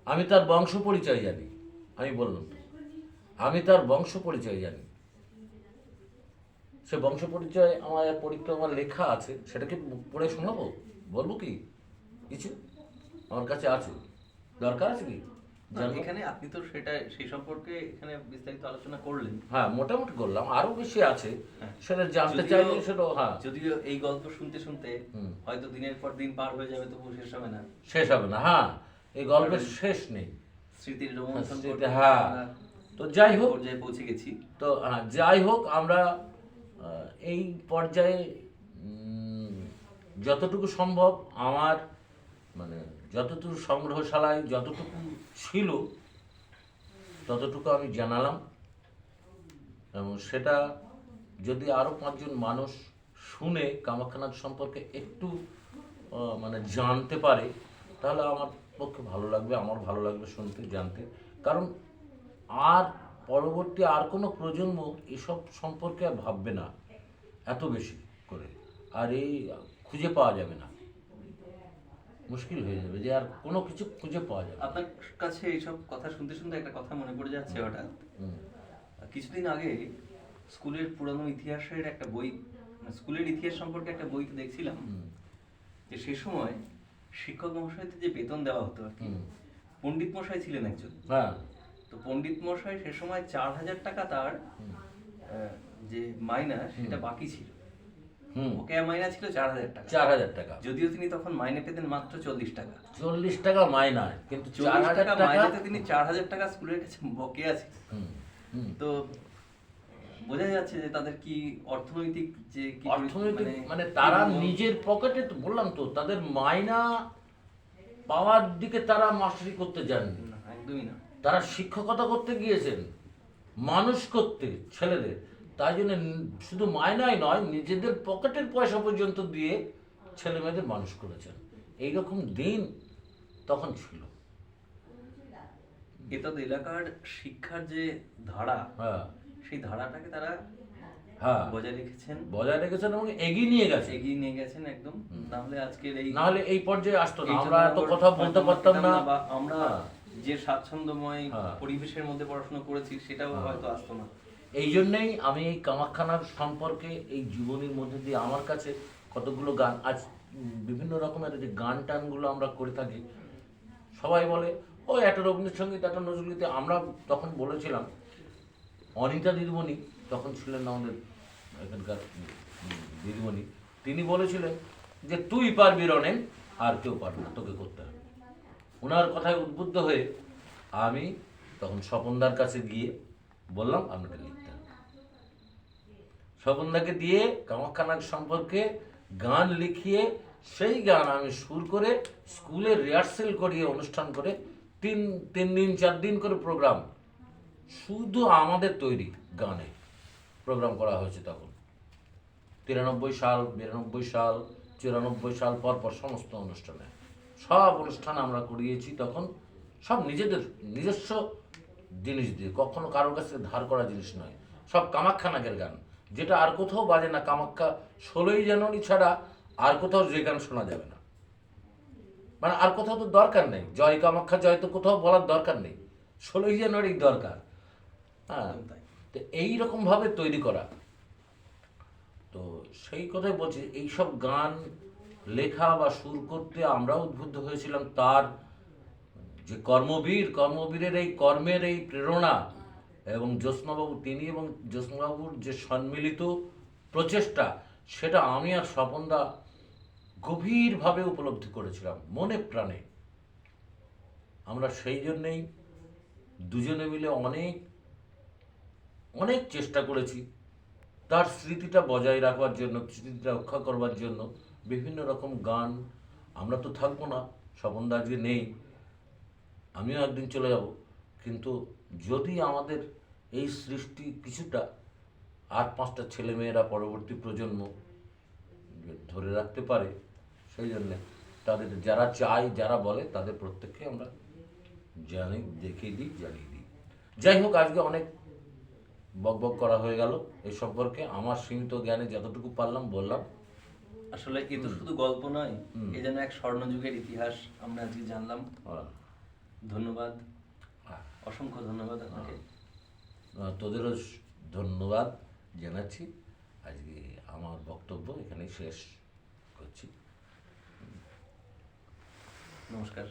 আমি তার বংশ পরিচয় জানি, আমি বললাম তো, আমি তার বংশ পরিচয় জানি। সে বংশ পরিচয় আমার পরীক্ষা, আমার লেখা আছে, সেটাকে পড়ে শোনাবো? বলবো কি কিছু? আমার কাছে আছে, দরকার আছে কি?
এখানে আপনি তো সেই সম্পর্কে এখানে বিস্তারিত আলোচনা করলেন।
হ্যাঁ, মোটামুটি করলাম, আরো বেশি আছে
হ্যাঁ।
সেটা জানতে
যদিও-
চাইলে সেটা হ্যাঁ
যদিও এই গল্প শুনতে শুনতে হয়তো দিনের পর দিন পার হয়ে যাবে, তবু শেষ হবে না,
শেষ হবে না। হ্যাঁ, এই গল্পের শেষ নেই।
স্মৃতির রোমন্থন
স্মৃতি,
করতে
হ্যাঁ।
আমরা
তো যাই হোক,
পর্যায়ে পৌঁছে গেছি।
তো যাই হোক, আমরা এই পর্যায়ে যতটুকু সম্ভব আমার মানে যতটুকু সংগ্রহশালায় যতটুকু ছিল ততটুকু আমি জানালাম, এবং সেটা যদি আরও 5 জন মানুষ শুনে কামাখ্যানাথ সম্পর্কে একটু মানে জানতে পারে, তাহলে আমার পক্ষে ভালো লাগবে, আমার ভালো লাগবে শুনতে জানতে। কারণ আর পরবর্তী আর কোনো প্রজন্ম এসব সম্পর্কে আর ভাববে না এত বেশি করে, আর এই খুঁজে পাওয়া যাবে না, মুশকিল হয়ে যাবে যে আর কোনো কিছু খুঁজে পাওয়া যাবে না।
আপনার কাছে এইসব কথা শুনতে শুনতে একটা কথা মনে পড়ে যাচ্ছে হঠাৎ।
হুম,
কিছুদিন আগে স্কুলের পুরানো ইতিহাসের একটা বই, মানে স্কুলের ইতিহাস সম্পর্কে একটা বইতে দেখছিলাম
হুম,
যে সে সময় শিক্ষক মহাশয়দের যে বেতন দেওয়া হতো আর কি,
হুম।
পণ্ডিত মশাই ছিলেন একজন।
হ্যাঁ।
তো পণ্ডিত মশাই সে সময় 4,000 টাকা তার যে মাইনা সেটা বাকি ছিল।
হুম।
ওকে মাইনা ছিল 4,000 টাকা,
4,000 টাকা,
যদিও তিনি তখন মাইনে পেতেন মাত্র 40 টাকা।
40 টাকা মাইনা, কিন্তু
40
4,000
টাকা
টাকা।
মাইনেতে তিনি 4,000 টাকা স্কুলের কাছে বকেয়া আছে।
হুম, হুম।
তো বোঝা যাচ্ছে যে তাদের কি অর্থনৈতিক যে কি
অর্থনৈতিক মানে তারা নিজের পকেটে, তো বললাম তো, তাদের মাইনা পাওয়ার দিকে তারা মাস্টারি করতে যাননি,
না, একদমই না।
তারা শিক্ষকতা করতে গিয়েছেন, মানুষ করতে ছেলেদের। তাই জন্য শুধু মাইনাই নয়, নিজেদের পকেটের পয়সা পর্যন্ত দিয়ে ছেলে মেয়েদের মানুষ করেছেন। এইরকম দিন তখন ছিল।
এতদ এলাকার শিক্ষার যে ধারা,
হ্যাঁ,
সেই ধারাটাকে তারা
হ্যাঁ,
বজায় রেখেছেন,
বজায় রেখেছেন এবং এগিয়ে নিয়ে গেছে।
এগিয়ে নিয়ে গেছেন একদম। না হলে আজকের এই
না হলে এই পর্যায়ে আসতো না,
এই
আমরা এত
জনগণ
কথা বলতে
হয়তো
পারতাম
পেতাম
না।
বা আমরা
হ্যাঁ।
যে স্বাচ্ছন্দ্যময়
হ্যাঁ।
পরিবেশের মধ্যে পড়াশোনা করেছি সেটাও হয়তো আসতো না।
এই জন্যেই আমি এই কামাখ্যানাথ সম্পর্কে এই জীবনীর মধ্যে দিয়ে আমার কাছে কতগুলো গান, আজ বিভিন্ন রকমের যে গান টানগুলো আমরা করে থাকি, সবাই বলে ও একটা রবীন্দ্রসঙ্গীত, একটা নজরুলগীতি। আমরা তখন বলেছিলাম, অনিতা দিদিমণি তখন ছিলেন আমাদের এখানকার দিদিমণি, তিনি বলেছিলেন যে তুই পারবি রনেন, আর কেউ পারবে না, তোকে করতে হবে। ওনার কথায় উদ্বুদ্ধ হয়ে আমি তখন স্বপনদার কাছে গিয়ে বললাম আপনাকে লিখতে হবে। স্বপনদাকে দিয়ে কামাখ্যানাথ সম্পর্কে গান লিখিয়ে সেই গান আমি সুর করে স্কুলে রিহার্সেল করিয়ে অনুষ্ঠান করে 3 দিন 4 দিন করে প্রোগ্রাম, শুধু আমাদের তৈরি গানে প্রোগ্রাম করা হয়েছে তখন। 93 সাল, 92 সাল, 94 সাল পর সমস্ত অনুষ্ঠানে, সব অনুষ্ঠান আমরা করিয়েছি তখন, সব নিজেদের নিজস্ব জিনিস দিয়ে, কখনো কারোর কাছে ধার করা জিনিস নয়, সব কামাখ্যানাথের গান, যেটা আর কোথাও বাজে না। কামাখ্যা 16ই জানুয়ারি ছাড়া আর কোথাও যে গান শোনা যাবে না, মানে আর কোথাও তো দরকার নেই, জয় কামাখ্যা জয় তো কোথাও বলার দরকার নেই, 16ই জানুয়ারি দরকার। হ্যাঁ,
একদম তাই।
তো এইরকমভাবে তৈরি করা। তো সেই কথাই বলছি, এইসব গান লেখা বা সুর করতে আমরা উদ্বুদ্ধ হয়েছিলাম। তার যে কর্মবীরের এই কর্মের এই প্রেরণা, এবং জ্যোৎস্নাবাবু, তিনি এবং জ্যোৎস্নাবাবুর যে সম্মিলিত প্রচেষ্টা, সেটা আমি আর স্বপনদা গভীরভাবে উপলব্ধি করেছিলাম মনে প্রাণে। আমরা সেই জন্যেই দুজনে মিলে অনেক অনেক চেষ্টা করেছি তার স্মৃতিটা বজায় রাখবার জন্য, স্মৃতিটা রক্ষা করবার জন্য বিভিন্ন রকম গান। আমরা তো থাকবো না, স্বপনদা আজকে নেই, আমিও একদিন চলে যাব, কিন্তু যদি আমাদের এই সৃষ্টি কিছুটা আর 5টা ছেলেমেয়েরা পরবর্তী প্রজন্ম ধরে রাখতে পারে, সেই জন্যে তাদের যারা চায়, যারা বলে, তাদের প্রত্যেককে আমরা জানি, দেখিয়ে দিই, জানিয়ে দিই। যাই হোক, আজকে অনেক বকবক করা হয়ে গেল এই সম্পর্কে, আমার সীমিত জ্ঞানে যতটুকু পারলাম বললাম।
আসলে এ তো শুধু গল্প নয়, এ যেন এক স্বর্ণযুগের ইতিহাস আমরা আজকে জানলাম। ধন্যবাদ, অসংখ্য ধন্যবাদ আপনাকে।
তোদেরও ধন্যবাদ জানাচ্ছি। আজকে আমার বক্তব্য এখানেই শেষ করছি।
নমস্কার।